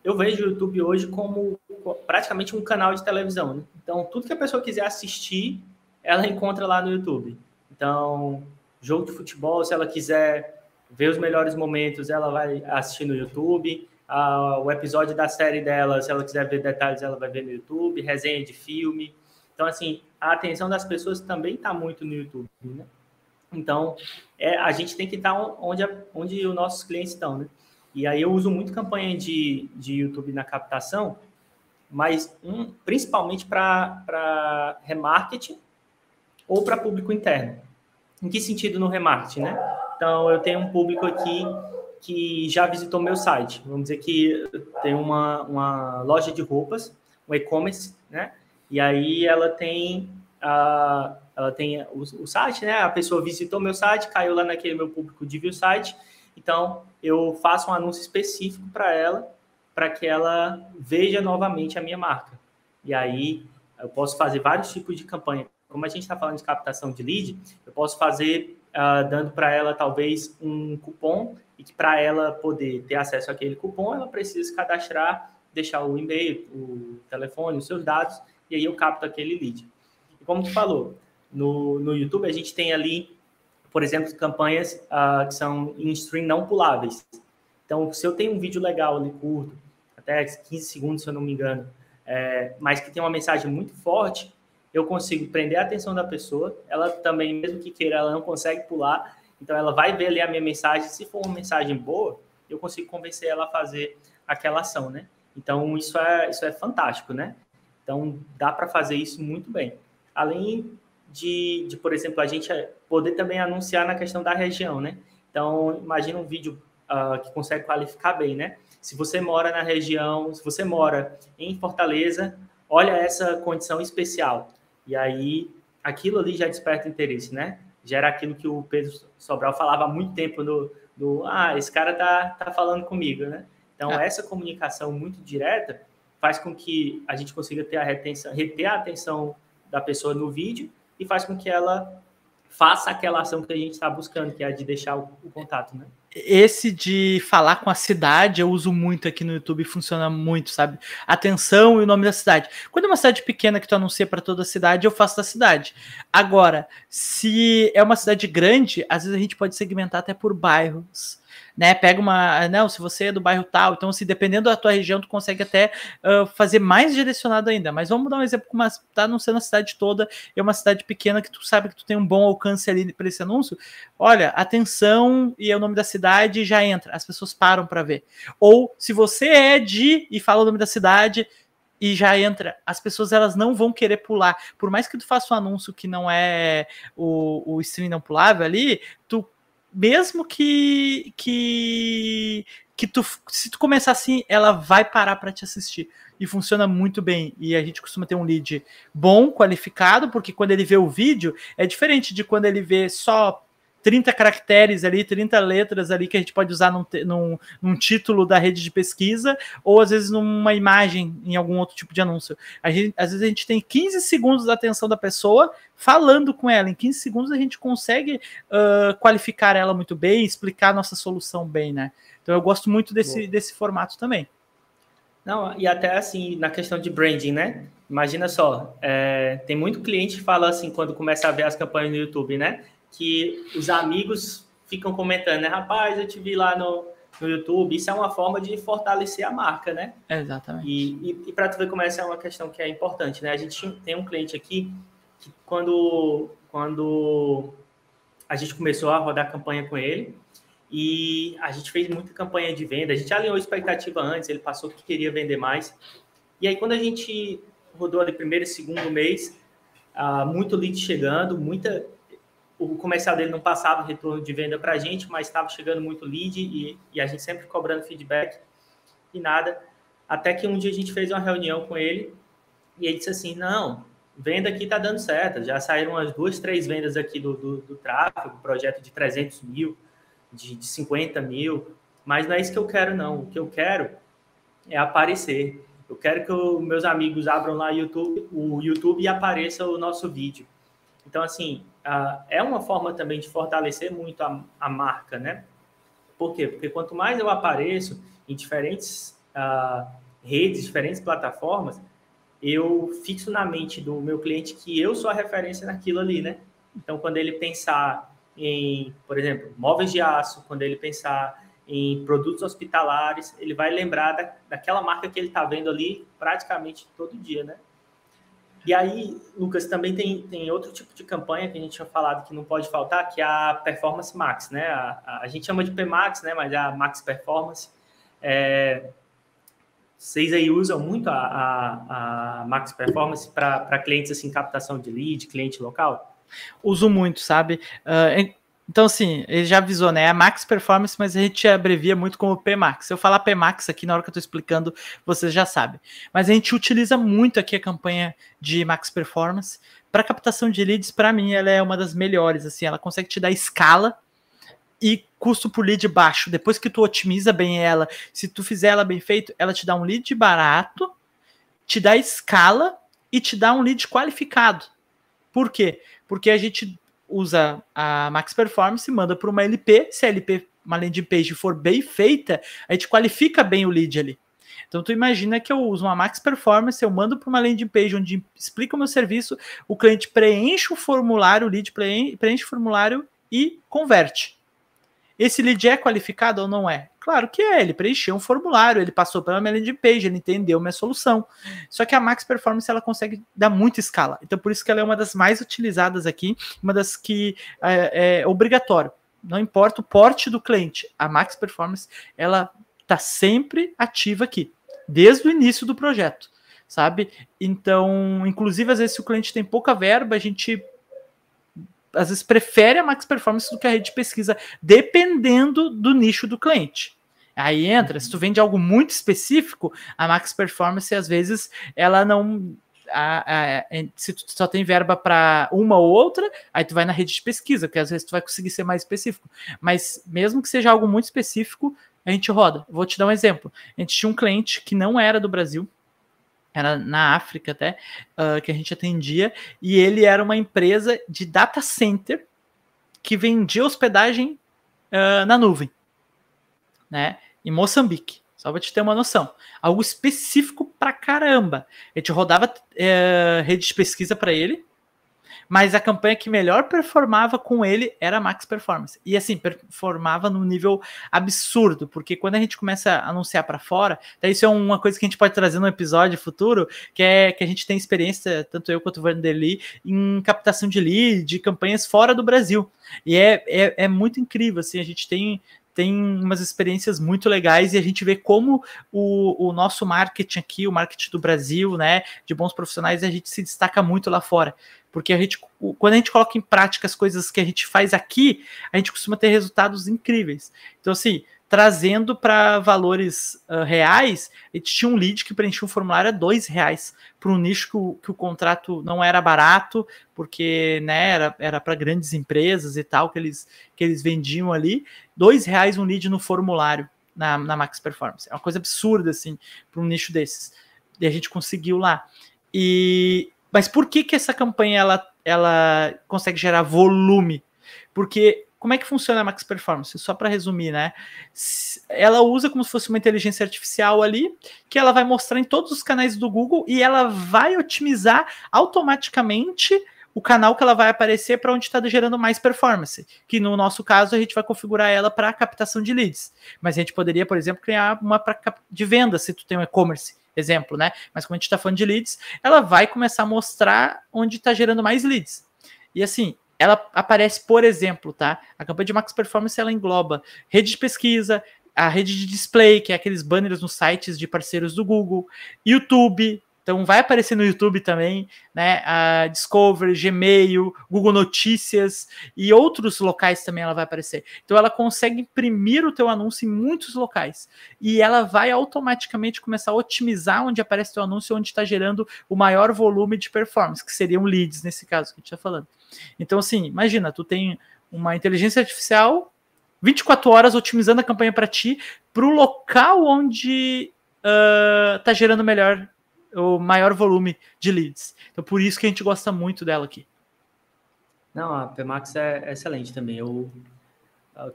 eu vejo o YouTube hoje como praticamente um canal de televisão, né? Então, tudo que a pessoa quiser assistir, ela encontra lá no YouTube. Então, jogo de futebol, se ela quiser ver os melhores momentos, ela vai assistir no YouTube. O episódio da série dela, se ela quiser ver detalhes, ela vai ver no YouTube. Resenha de filme. Então, assim, a atenção das pessoas também está muito no YouTube, né? Então, a gente tem que estar onde os nossos clientes estão, né? E aí eu uso muito campanha de YouTube na captação, mas principalmente para remarketing ou para público interno. Em que sentido no remarketing, né? Então, eu tenho um público aqui que já visitou meu site. Vamos dizer que tem uma loja de roupas, um e-commerce, né? E aí ela tem o site, né? A pessoa visitou meu site, caiu lá naquele meu público de view site. Então, eu faço um anúncio específico para ela, para que ela veja novamente a minha marca. E aí, eu posso fazer vários tipos de campanha. Como a gente está falando de captação de lead, eu posso fazer dando para ela, talvez, um cupom, e que para ela poder ter acesso àquele cupom, ela precisa se cadastrar, deixar o e-mail, o telefone, os seus dados, e aí eu capto aquele lead. E como tu falou, no YouTube a gente tem ali, por exemplo, campanhas que são em stream não puláveis. Então, se eu tenho um vídeo legal ali, curto, até 15 segundos, se eu não me engano, mas que tem uma mensagem muito forte, eu consigo prender a atenção da pessoa. Ela também, mesmo que queira, ela não consegue pular. Então, ela vai ver ali a minha mensagem. Se for uma mensagem boa, eu consigo convencer ela a fazer aquela ação, né? Então, isso é fantástico, né? Então, dá para fazer isso muito bem. Além de, por exemplo, a gente poder também anunciar na questão da região, né? Então, imagina um vídeo que consegue qualificar bem, né? Se você mora na região, se você mora em Fortaleza, olha essa condição especial. E aí, aquilo ali já desperta interesse, né? Gera aquilo que o Pedro Sobral falava há muito tempo esse cara tá falando comigo, né? Então, essa comunicação muito direta faz com que a gente consiga reter a atenção da pessoa no vídeo e faz com que ela faça aquela ação que a gente está buscando, que é a de deixar o contato, né? Esse de falar com a cidade eu uso muito aqui no YouTube, funciona muito, sabe? Atenção e o nome da cidade. Quando é uma cidade pequena que tu anuncia para toda a cidade, eu faço da cidade. Agora, se é uma cidade grande, às vezes a gente pode segmentar até por bairros, né? Pega se você é do bairro tal, então se dependendo da tua região, tu consegue até fazer mais direcionado ainda. Mas vamos dar um exemplo, como tá anunciando a cidade toda, é uma cidade pequena que tu sabe que tu tem um bom alcance ali para esse anúncio. Olha, atenção e é o nome da cidade, já entra. As pessoas param para ver. Ou se você é e fala o nome da cidade e já entra, as pessoas elas não vão querer pular. Por mais que tu faça um anúncio que não é o stream não pulável ali, tu mesmo se tu começar assim, ela vai parar para te assistir. E funciona muito bem. E a gente costuma ter um lead bom, qualificado, porque quando ele vê o vídeo, é diferente de quando ele vê só 30 caracteres ali, 30 letras ali que a gente pode usar num título da rede de pesquisa, ou às vezes numa imagem em algum outro tipo de anúncio. Às vezes a gente tem 15 segundos da atenção da pessoa falando com ela. Em 15 segundos a gente consegue qualificar ela muito bem, explicar a nossa solução bem, né? Então eu gosto muito desse formato também. Não, e até assim, na questão de branding, né? Imagina só, tem muito cliente que fala assim, quando começa a ver as campanhas no YouTube, né? Que os amigos ficam comentando, né? Rapaz, eu te vi lá no YouTube. Isso é uma forma de fortalecer a marca, né? Exatamente. E para tu ver como essa é uma questão que é importante, né? A gente tem um cliente aqui que quando a gente começou a rodar a campanha com ele, e a gente fez muita campanha de venda, a gente alinhou a expectativa antes, ele passou que queria vender mais. E aí, quando a gente rodou ali primeiro e segundo mês, muito lead chegando, o comercial dele não passava retorno de venda para a gente, mas estava chegando muito lead e a gente sempre cobrando feedback e nada. Até que um dia a gente fez uma reunião com ele e ele disse assim, não, venda aqui está dando certo, já saíram umas 2, 3 vendas aqui do tráfego, projeto de 300 mil, de 50 mil, mas não é isso que eu quero, não. O que eu quero é aparecer. Eu quero que os meus amigos abram lá o YouTube e apareça o nosso vídeo. Então, assim, é uma forma também de fortalecer muito a marca, né? Por quê? Porque quanto mais eu apareço em diferentes redes, diferentes plataformas, eu fixo na mente do meu cliente que eu sou a referência naquilo ali, né? Então, quando ele pensar em, por exemplo, móveis de aço, quando ele pensar em produtos hospitalares, ele vai lembrar daquela marca que ele está vendo ali praticamente todo dia, né? E aí, Lucas, também tem outro tipo de campanha que a gente tinha falado que não pode faltar, que é a Performance Max, né? A gente chama de PMax, né? Mas é a Max Performance. Vocês aí usam muito a Max Performance para clientes, assim, captação de lead, cliente local? Uso muito, sabe? Então, assim, ele já avisou, né? É a Max Performance, mas a gente abrevia muito como PMax. Se eu falar PMax aqui, na hora que eu tô explicando, vocês já sabem. Mas a gente utiliza muito aqui a campanha de Max Performance. Para captação de leads, para mim, ela é uma das melhores. Assim, ela consegue te dar escala e custo por lead baixo. Depois que tu otimiza bem ela, se tu fizer ela bem feito, ela te dá um lead barato, te dá escala e te dá um lead qualificado. Por quê? Porque a gente usa a Max Performance, manda para uma LP, se a LP, uma landing page, for bem feita, a gente qualifica bem o lead ali. Então tu imagina que eu uso uma Max Performance, eu mando para uma landing page onde explica o meu serviço, o cliente preenche o formulário, o lead preenche o formulário e converte. Esse lead é qualificado ou não é? Claro que é, ele preencheu um formulário, ele passou pela minha landing page, ele entendeu minha solução. Só que a Max Performance, ela consegue dar muita escala. Então, por isso que ela é uma das mais utilizadas aqui, uma das que é obrigatório. Não importa o porte do cliente, a Max Performance, ela está sempre ativa aqui, desde o início do projeto, sabe? Então, inclusive, às vezes, se o cliente tem pouca verba, a gente às vezes prefere a Max Performance do que a rede de pesquisa, dependendo do nicho do cliente. Aí entra, se tu vende algo muito específico, a Max Performance, às vezes, ela não... se tu só tem verba para uma ou outra, aí tu vai na rede de pesquisa, porque às vezes tu vai conseguir ser mais específico. Mas mesmo que seja algo muito específico, a gente roda. Vou te dar um exemplo. A gente tinha um cliente que não era do Brasil, era na África até, que a gente atendia, e ele era uma empresa de data center que vendia hospedagem na nuvem, né, em Moçambique, só para te ter uma noção. Algo específico pra caramba. A gente rodava rede de pesquisa para ele, mas a campanha que melhor performava com ele era a Max Performance. E assim, performava num nível absurdo, porque quando a gente começa a anunciar para fora, daí isso é uma coisa que a gente pode trazer no episódio futuro, que é que a gente tem experiência, tanto eu quanto o Vanderlei, em captação de lead, de campanhas fora do Brasil. E é muito incrível, assim, a gente tem tem umas experiências muito legais e a gente vê como o nosso marketing aqui, o marketing do Brasil, né, de bons profissionais, a gente se destaca muito lá fora. Porque quando a gente coloca em prática as coisas que a gente faz aqui, a gente costuma ter resultados incríveis. Então, assim, trazendo para valores reais, a gente tinha um lead que preenchia um formulário a R$2 para um nicho que o contrato não era barato, porque, né, era para grandes empresas e tal, que eles vendiam ali. R$2 um lead no formulário na Max Performance. É uma coisa absurda, assim, para um nicho desses. E a gente conseguiu lá. Mas por que essa campanha ela consegue gerar volume? Porque como é que funciona a Max Performance? Só para resumir, né? Ela usa como se fosse uma inteligência artificial ali, que ela vai mostrar em todos os canais do Google e ela vai otimizar automaticamente o canal que ela vai aparecer para onde está gerando mais performance. Que no nosso caso a gente vai configurar ela para captação de leads. Mas a gente poderia, por exemplo, criar uma de venda, se tu tem um e-commerce, exemplo, né? Mas como a gente está falando de leads, ela vai começar a mostrar onde está gerando mais leads. E assim, ela aparece, por exemplo, tá? A campanha de Max Performance, ela engloba rede de pesquisa, a rede de display, que é aqueles banners nos sites de parceiros do Google, YouTube, então vai aparecer no YouTube também, né? A Discovery, Gmail, Google Notícias e outros locais também ela vai aparecer. Então ela consegue imprimir o teu anúncio em muitos locais e ela vai automaticamente começar a otimizar onde aparece o teu anúncio, onde está gerando o maior volume de performance, que seriam leads nesse caso que a gente está falando. Então assim, imagina, tu tem uma inteligência artificial 24 horas otimizando a campanha para ti, para o local onde está gerando o maior volume de leads. Então, por isso que a gente gosta muito dela aqui. Não, a PMax é excelente também. Eu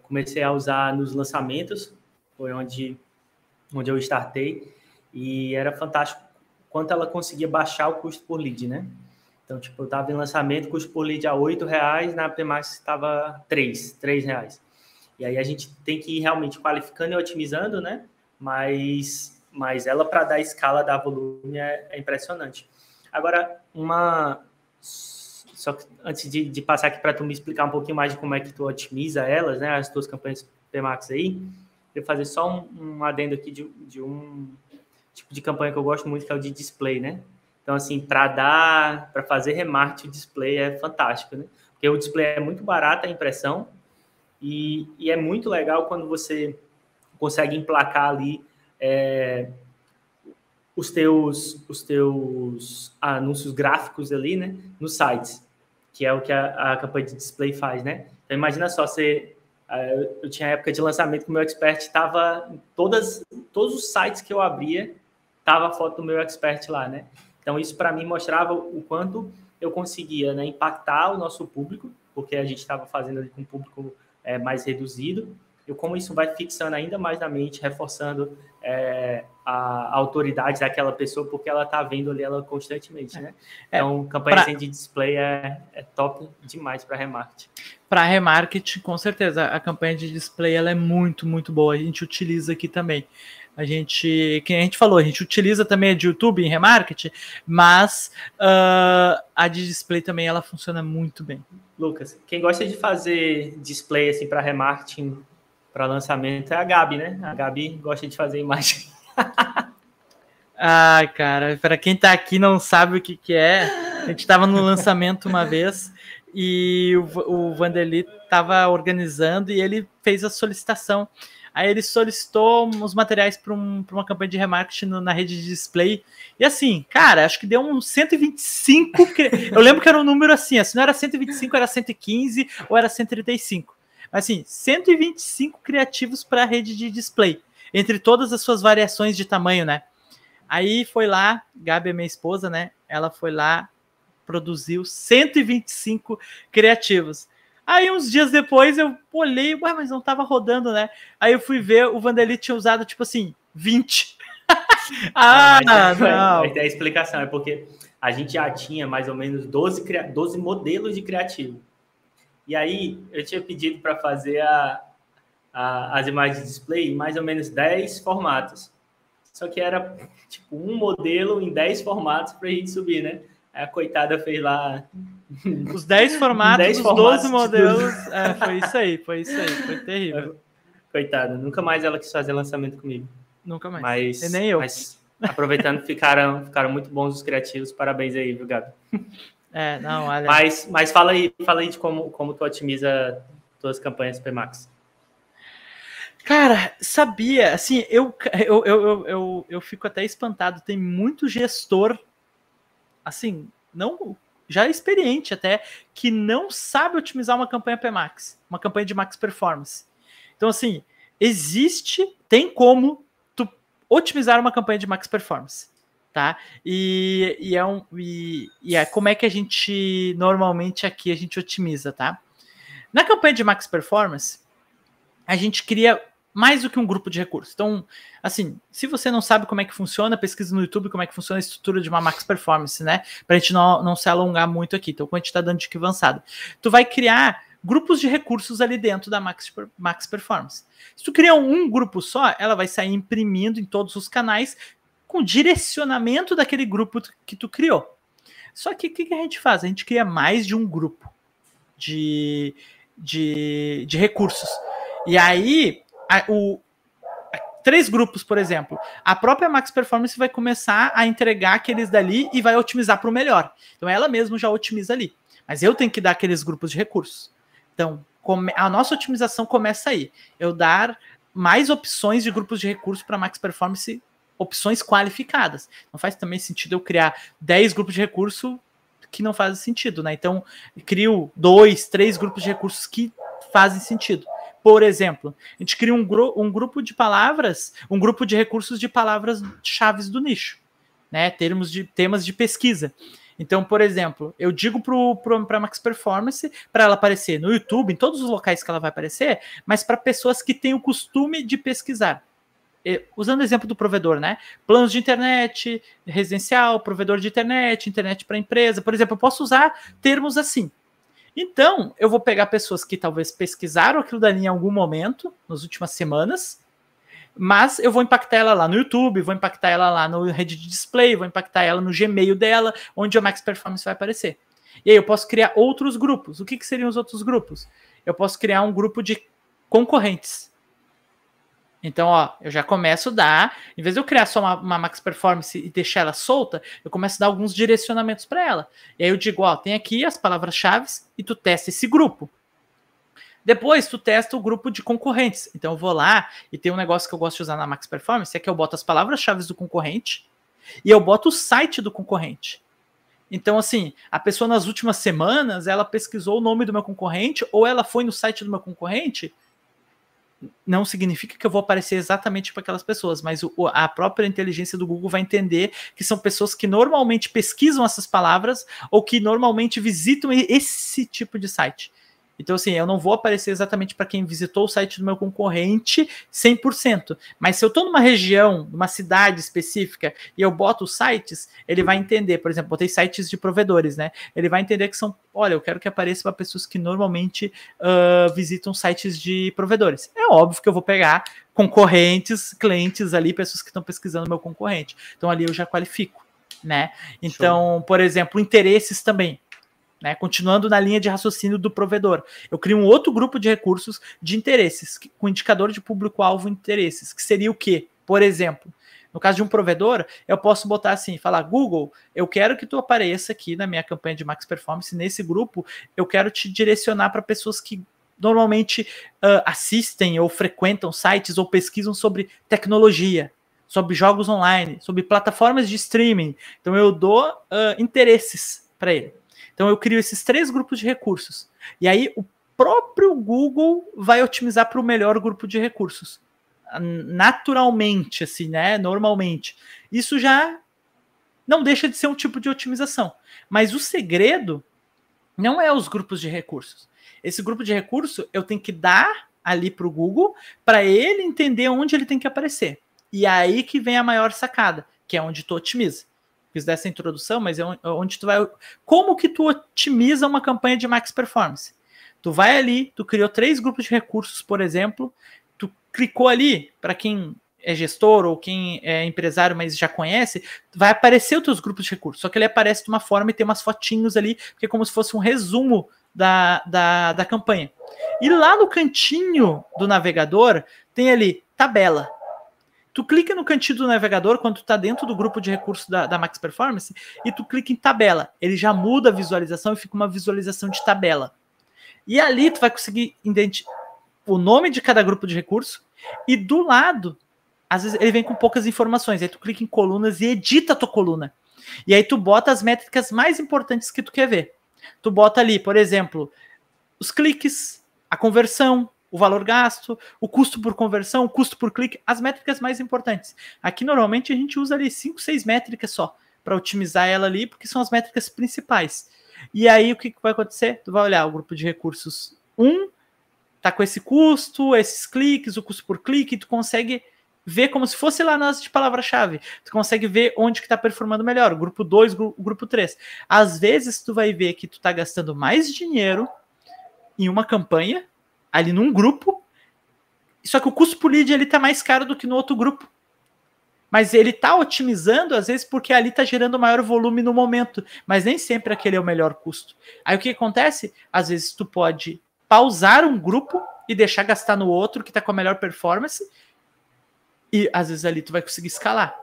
comecei a usar nos lançamentos, foi onde eu startei, e era fantástico quanto ela conseguia baixar o custo por lead, né? Então, tipo, eu estava em lançamento, custo por lead a R$8, na PMax estava R$3. E aí a gente tem que ir realmente qualificando e otimizando, né? Mas ela, para dar escala, dar volume, é impressionante. Agora, só que antes de passar aqui para tu me explicar um pouquinho mais de como é que tu otimiza elas, né? As tuas campanhas PMax aí, eu vou fazer só um adendo aqui de um tipo de campanha que eu gosto muito, que é o de display, né? Então, assim, para fazer remarketing, o display é fantástico, né? Porque o display é muito barato, a impressão, e é muito legal quando você consegue emplacar ali os teus anúncios gráficos ali, né, nos sites, que é o que a campanha de display faz, né? Então, imagina só, eu tinha época de lançamento que o meu expert estava em todos os sites que eu abria, estava a foto do meu expert lá, né? Então, isso para mim mostrava o quanto eu conseguia, né, impactar o nosso público, porque a gente estava fazendo ali com um público mais reduzido, e como isso vai fixando ainda mais na mente, reforçando a autoridade daquela pessoa, porque ela está vendo ali ela constantemente, né? Então, campanha de display é top demais para remarketing. Para remarketing, com certeza, a campanha de display ela é muito, muito boa. A gente utiliza aqui também. Quem a gente falou, a gente utiliza também a de YouTube em remarketing, mas a de display também ela funciona muito bem. Lucas, quem gosta de fazer display assim para remarketing, para lançamento, é a Gabi, né? A Gabi gosta de fazer imagem. Ai, cara, para quem tá aqui não sabe o que é, a gente tava no lançamento uma vez e o Vanderly tava organizando e ele fez a solicitação. Aí ele solicitou os materiais para uma campanha de remarketing na rede de display. E assim, cara, acho que deu uns 125. Eu lembro que era um número assim, se não era 125, era 115 ou era 135. Mas assim, 125 criativos para a rede de display, entre todas as suas variações de tamanho, né? Aí foi lá, Gabi é minha esposa, né? Ela foi lá, produziu 125 criativos. Aí, uns dias depois, eu olhei, mas não tava rodando, né? Aí eu fui ver, o Vanderly tinha usado, tipo assim, 20. Não. A explicação é porque a gente já tinha mais ou menos 12 modelos de criativo. E aí, eu tinha pedido para fazer as imagens de display em mais ou menos 10 formatos. Só que era, tipo, um modelo em 10 formatos para a gente subir, né? Aí a coitada fez lá... Os 10 formatos, os 12 modelos. Foi isso aí, foi terrível. Coitada, nunca mais ela quis fazer lançamento comigo. Nunca mais. Mas, E nem eu. Mas aproveitando, ficaram muito bons os criativos. Parabéns aí, viu, Gabi? Não, olha. Mas fala aí de como tu otimiza tuas campanhas PMax. Cara, sabia, assim, eu fico até espantado, tem muito gestor, assim, não já experiente até, que não sabe otimizar uma campanha PMax, uma campanha de Max Performance. Então, assim, tem como tu otimizar uma campanha de Max Performance, tá? E é como é que a gente, normalmente aqui, a gente otimiza, tá? Na campanha de Max Performance, a gente cria mais do que um grupo de recursos. Então, assim, se você não sabe como é que funciona, pesquisa no YouTube como é que funciona a estrutura de uma Max Performance, né? Pra gente não se alongar muito aqui. Então, quando a gente tá dando dica avançada, tu vai criar grupos de recursos ali dentro da Max Performance. Se tu criar um grupo só, ela vai sair imprimindo em todos os canais com direcionamento daquele grupo que tu criou. Só que o que a gente faz? A gente cria mais de um grupo de recursos. E aí, 3 grupos, por exemplo, a própria Max Performance vai começar a entregar aqueles dali e vai otimizar para o melhor. Então ela mesma já otimiza ali. Mas eu tenho que dar aqueles grupos de recursos. Então, a nossa otimização começa aí. Eu dar mais opções de grupos de recursos para Max Performance, opções qualificadas. Não faz também sentido eu criar 10 grupos de recurso que não fazem sentido, né? Então, crio 2, 3 grupos de recursos que fazem sentido. Por exemplo, a gente cria um grupo de palavras, um grupo de recursos de palavras-chave do nicho, né? Temas de pesquisa. Então, por exemplo, eu digo para a Max Performance para ela aparecer no YouTube, em todos os locais que ela vai aparecer, mas para pessoas que têm o costume de pesquisar. Usando o exemplo do provedor, né? Planos de internet, residencial, provedor de internet, internet para empresa, por exemplo, eu posso usar termos assim. Então, eu vou pegar pessoas que talvez pesquisaram aquilo dali em algum momento, nas últimas semanas, mas eu vou impactar ela lá no YouTube, vou impactar ela lá no rede de display, vou impactar ela no Gmail dela, onde a Max Performance vai aparecer. E aí eu posso criar outros grupos. O que seriam os outros grupos? Eu posso criar um grupo de concorrentes. Então, eu já começo a dar, em vez de eu criar só uma Max Performance e deixar ela solta, eu começo a dar alguns direcionamentos para ela. E aí eu digo, tem aqui as palavras-chave e tu testa esse grupo. Depois tu testa o grupo de concorrentes. Então eu vou lá e tem um negócio que eu gosto de usar na Max Performance, é que eu boto as palavras-chave do concorrente e eu boto o site do concorrente. Então, assim, a pessoa nas últimas semanas, ela pesquisou o nome do meu concorrente ou ela foi no site do meu concorrente, não significa que eu vou aparecer exatamente para aquelas pessoas, mas a própria inteligência do Google vai entender que são pessoas que normalmente pesquisam essas palavras ou que normalmente visitam esse tipo de site. Então, assim, eu não vou aparecer exatamente para quem visitou o site do meu concorrente 100%. Mas se eu estou numa região, numa cidade específica, e eu boto os sites, ele vai entender. Por exemplo, botei sites de provedores, né? Ele vai entender que são, olha, eu quero que apareça para pessoas que normalmente visitam sites de provedores. É óbvio que eu vou pegar concorrentes, clientes ali, pessoas que estão pesquisando meu concorrente. Então, ali eu já qualifico, né? Então, por exemplo, interesses também. Né, continuando na linha de raciocínio do provedor. Eu crio um outro grupo de recursos de interesses, com indicador de público-alvo interesses, que seria o quê? Por exemplo, no caso de um provedor, eu posso botar assim, falar, Google, eu quero que tu apareça aqui na minha campanha de Max Performance, nesse grupo, eu quero te direcionar para pessoas que normalmente assistem ou frequentam sites ou pesquisam sobre tecnologia, sobre jogos online, sobre plataformas de streaming. Então eu dou interesses para ele. Então eu crio esses 3 grupos de recursos. E aí o próprio Google vai otimizar para o melhor grupo de recursos. Naturalmente, assim, né? Normalmente. Isso já não deixa de ser um tipo de otimização. Mas o segredo não é os grupos de recursos. Esse grupo de recurso eu tenho que dar ali para o Google para ele entender onde ele tem que aparecer. E aí que vem a maior sacada, que é onde tu otimiza. Fiz dessa introdução, mas é onde tu vai... Como que tu otimiza uma campanha de Max Performance? Tu vai ali, tu criou 3 grupos de recursos, por exemplo, tu clicou ali, para quem é gestor ou quem é empresário, mas já conhece, vai aparecer os teus grupos de recursos, só que ele aparece de uma forma e tem umas fotinhos ali, que é como se fosse um resumo da campanha. E lá no cantinho do navegador tem ali tabela. Tu clica no cantinho do navegador quando tu tá dentro do grupo de recursos da Max Performance e tu clica em tabela. Ele já muda a visualização e fica uma visualização de tabela. E ali tu vai conseguir identificar o nome de cada grupo de recurso e do lado, às vezes ele vem com poucas informações. Aí tu clica em colunas e edita a tua coluna. E aí tu bota as métricas mais importantes que tu quer ver. Tu bota ali, por exemplo, os cliques, a conversão, o valor gasto, o custo por conversão, o custo por clique, as métricas mais importantes. Aqui, normalmente, a gente usa ali 5, 6 métricas só para otimizar ela ali, porque são as métricas principais. E aí, o que vai acontecer? Tu vai olhar o grupo de recursos 1, tá com esse custo, esses cliques, o custo por clique, tu consegue ver como se fosse lá nas de palavra-chave. Tu consegue ver onde que tá performando melhor. O grupo 2, o grupo 3. Às vezes, tu vai ver que tu tá gastando mais dinheiro em uma campanha, ali num grupo, só que o custo por lead ele tá mais caro do que no outro grupo. Mas ele tá otimizando, às vezes, porque ali tá gerando maior volume no momento, mas nem sempre aquele é o melhor custo. Aí o que acontece? Às vezes tu pode pausar um grupo e deixar gastar no outro que tá com a melhor performance, e às vezes ali tu vai conseguir escalar.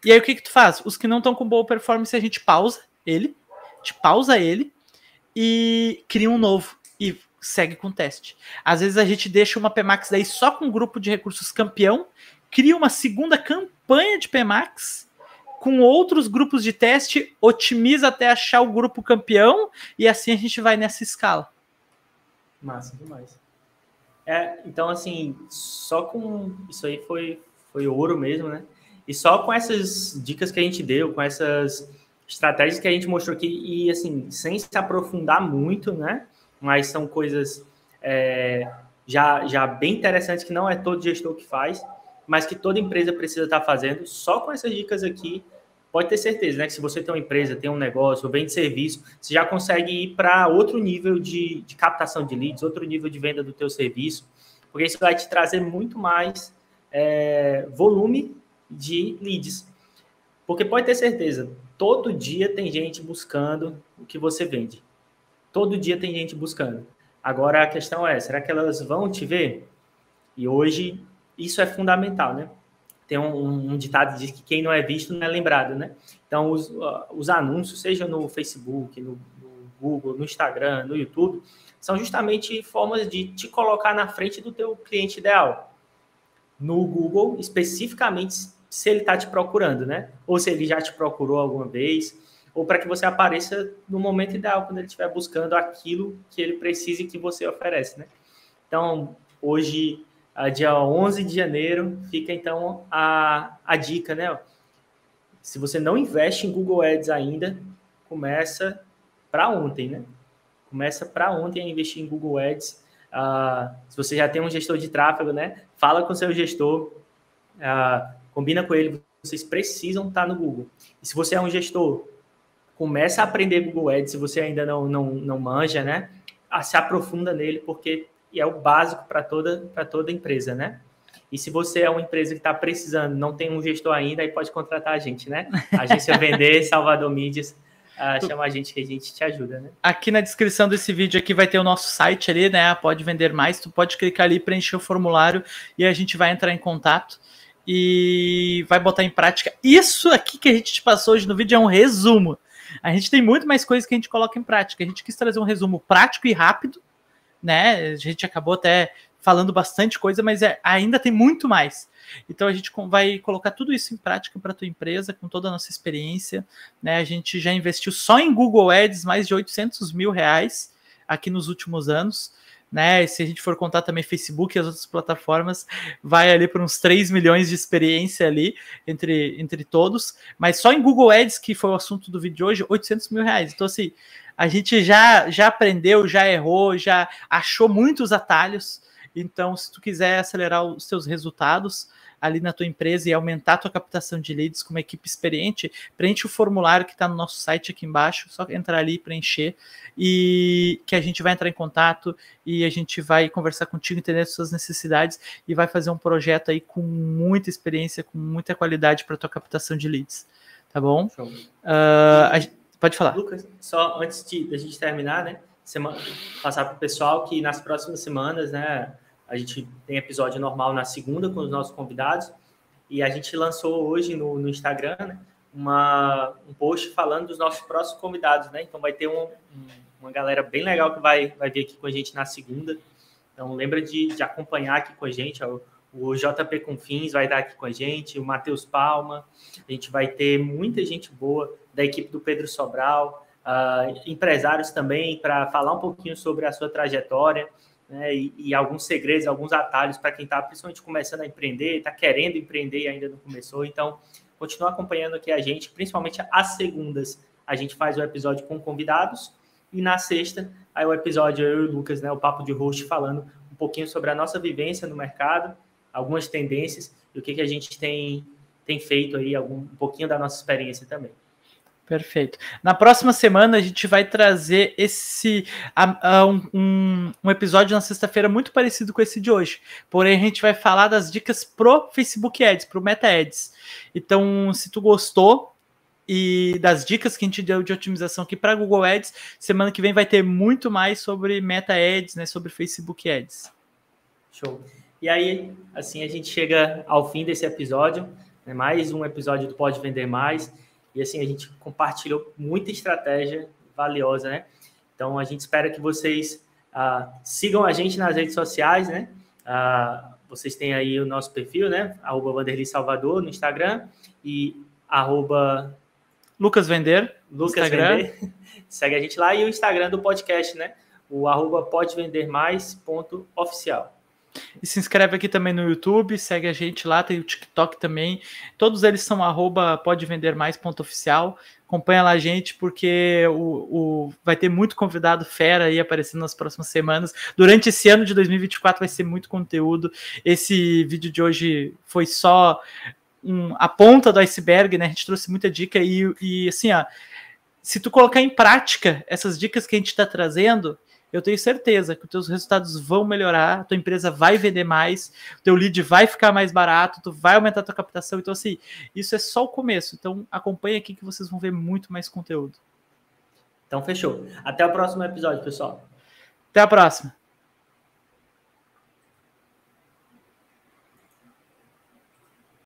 E aí o que tu faz? Os que não estão com boa performance, a gente pausa ele e cria um novo e segue com o teste. Às vezes a gente deixa uma PMax daí só com um grupo de recursos campeão, cria uma segunda campanha de PMax com outros grupos de teste, otimiza até achar o grupo campeão e assim a gente vai nessa escala. Massa demais. Então, assim, só com isso aí foi ouro mesmo, né? E só com essas dicas que a gente deu, com essas estratégias que a gente mostrou aqui, e assim, sem se aprofundar muito, né? Mas são coisas já bem interessantes que não é todo gestor que faz, mas que toda empresa precisa estar fazendo. Só com essas dicas aqui, pode ter certeza, né? Que se você tem uma empresa, tem um negócio, vende serviço, você já consegue ir para outro nível de captação de leads, outro nível de venda do teu serviço, porque isso vai te trazer muito mais volume de leads. Porque pode ter certeza, todo dia tem gente buscando o que você vende. Todo dia tem gente buscando. Agora a questão é, será que elas vão te ver? E hoje isso é fundamental, né? Tem um ditado que diz que quem não é visto não é lembrado, né? Então os anúncios, seja no Facebook, no Google, no Instagram, no YouTube, são justamente formas de te colocar na frente do teu cliente ideal. No Google, especificamente, se ele está te procurando, né? Ou se ele já te procurou alguma vez, ou para que você apareça no momento ideal, quando ele estiver buscando aquilo que ele precisa e que você oferece, né? Então, hoje, dia 11 de janeiro, fica então a dica, né? Se você não investe em Google Ads ainda, começa para ontem, né? Começa para ontem a investir em Google Ads. Se você já tem um gestor de tráfego, né? Fala com o seu gestor, combina com ele, vocês precisam estar no Google. E se você é um gestor, começa a aprender Google Ads, se você ainda não manja, né? Se aprofunda nele, porque é o básico para toda empresa, né? E se você é uma empresa que está precisando, não tem um gestor ainda, aí pode contratar a gente, né? Agência Vender, Salvador Mídias, chama a gente que a gente te ajuda, né? Aqui na descrição desse vídeo aqui vai ter o nosso site ali, né? Pode Vender Mais, tu pode clicar ali, preencher o formulário e a gente vai entrar em contato e vai botar em prática. Isso aqui que a gente te passou hoje no vídeo é um resumo. A gente tem muito mais coisas que a gente coloca em prática. A gente quis trazer um resumo prático e rápido, né? A gente acabou até falando bastante coisa, mas ainda tem muito mais. Então a gente vai colocar tudo isso em prática para a tua empresa, com toda a nossa experiência, né? A gente já investiu só em Google Ads mais de R$800 mil aqui nos últimos anos, né? E se a gente for contar também Facebook e as outras plataformas, vai ali para uns 3 milhões de experiência ali entre todos, mas só em Google Ads, que foi o assunto do vídeo de hoje, R$800 mil. Então assim, a gente já aprendeu, já errou, já achou muitos atalhos. Então, se tu quiser acelerar os seus resultados ali na tua empresa e aumentar a tua captação de leads com uma equipe experiente, preenche o formulário que está no nosso site aqui embaixo, só entrar ali e preencher, e que a gente vai entrar em contato e a gente vai conversar contigo, entender as suas necessidades e vai fazer um projeto aí com muita experiência, com muita qualidade para tua captação de leads, tá bom? Pode falar. Lucas, só antes da gente terminar, né? passar para o pessoal que nas próximas semanas, né, a gente tem episódio normal na segunda com os nossos convidados, e a gente lançou hoje no Instagram, né, um post falando dos nossos próximos convidados, né? Então vai ter uma galera bem legal que vai vir aqui com a gente na segunda. Então lembra de acompanhar aqui com a gente, ó, o JP Confins vai estar aqui com a gente, o Matheus Palma, a gente vai ter muita gente boa da equipe do Pedro Sobral, empresários também, para falar um pouquinho sobre a sua trajetória, né, e alguns segredos, alguns atalhos para quem está principalmente começando a empreender, está querendo empreender e ainda não começou. Então, continua acompanhando aqui a gente, principalmente às segundas, a gente faz o episódio com convidados, e na sexta, aí o episódio eu e o Lucas, né, o Papo de Host, falando um pouquinho sobre a nossa vivência no mercado, algumas tendências e o que a gente tem feito aí, um pouquinho da nossa experiência também. Perfeito. Na próxima semana a gente vai trazer um episódio na sexta-feira muito parecido com esse de hoje. Porém, a gente vai falar das dicas pro Facebook Ads, pro Meta Ads. Então, se tu gostou e das dicas que a gente deu de otimização aqui para Google Ads, semana que vem vai ter muito mais sobre Meta Ads, né, sobre Facebook Ads. Show. E aí, assim, a gente chega ao fim desse episódio, né, mais um episódio do Pode Vender Mais. E assim, a gente compartilhou muita estratégia valiosa, né? Então, a gente espera que vocês sigam a gente nas redes sociais, né? Vocês têm aí o nosso perfil, né? @VanderlySalvador no Instagram e @LucasVender. Segue a gente lá, e o Instagram do podcast, né? O @podevendermais.oficial. E se inscreve aqui também no YouTube, segue a gente lá, tem o TikTok também. Todos eles são @podevendermais.oficial. Acompanha lá a gente, porque vai ter muito convidado fera aí aparecendo nas próximas semanas. Durante esse ano de 2024 vai ser muito conteúdo. Esse vídeo de hoje foi só a ponta do iceberg, né? A gente trouxe muita dica e assim, ó, se tu colocar em prática essas dicas que a gente está trazendo, eu tenho certeza que os teus resultados vão melhorar, a tua empresa vai vender mais, o teu lead vai ficar mais barato, tu vai aumentar a tua captação. Então, assim, isso é só o começo. Então, acompanha aqui que vocês vão ver muito mais conteúdo. Então, fechou. Até o próximo episódio, pessoal. Até a próxima.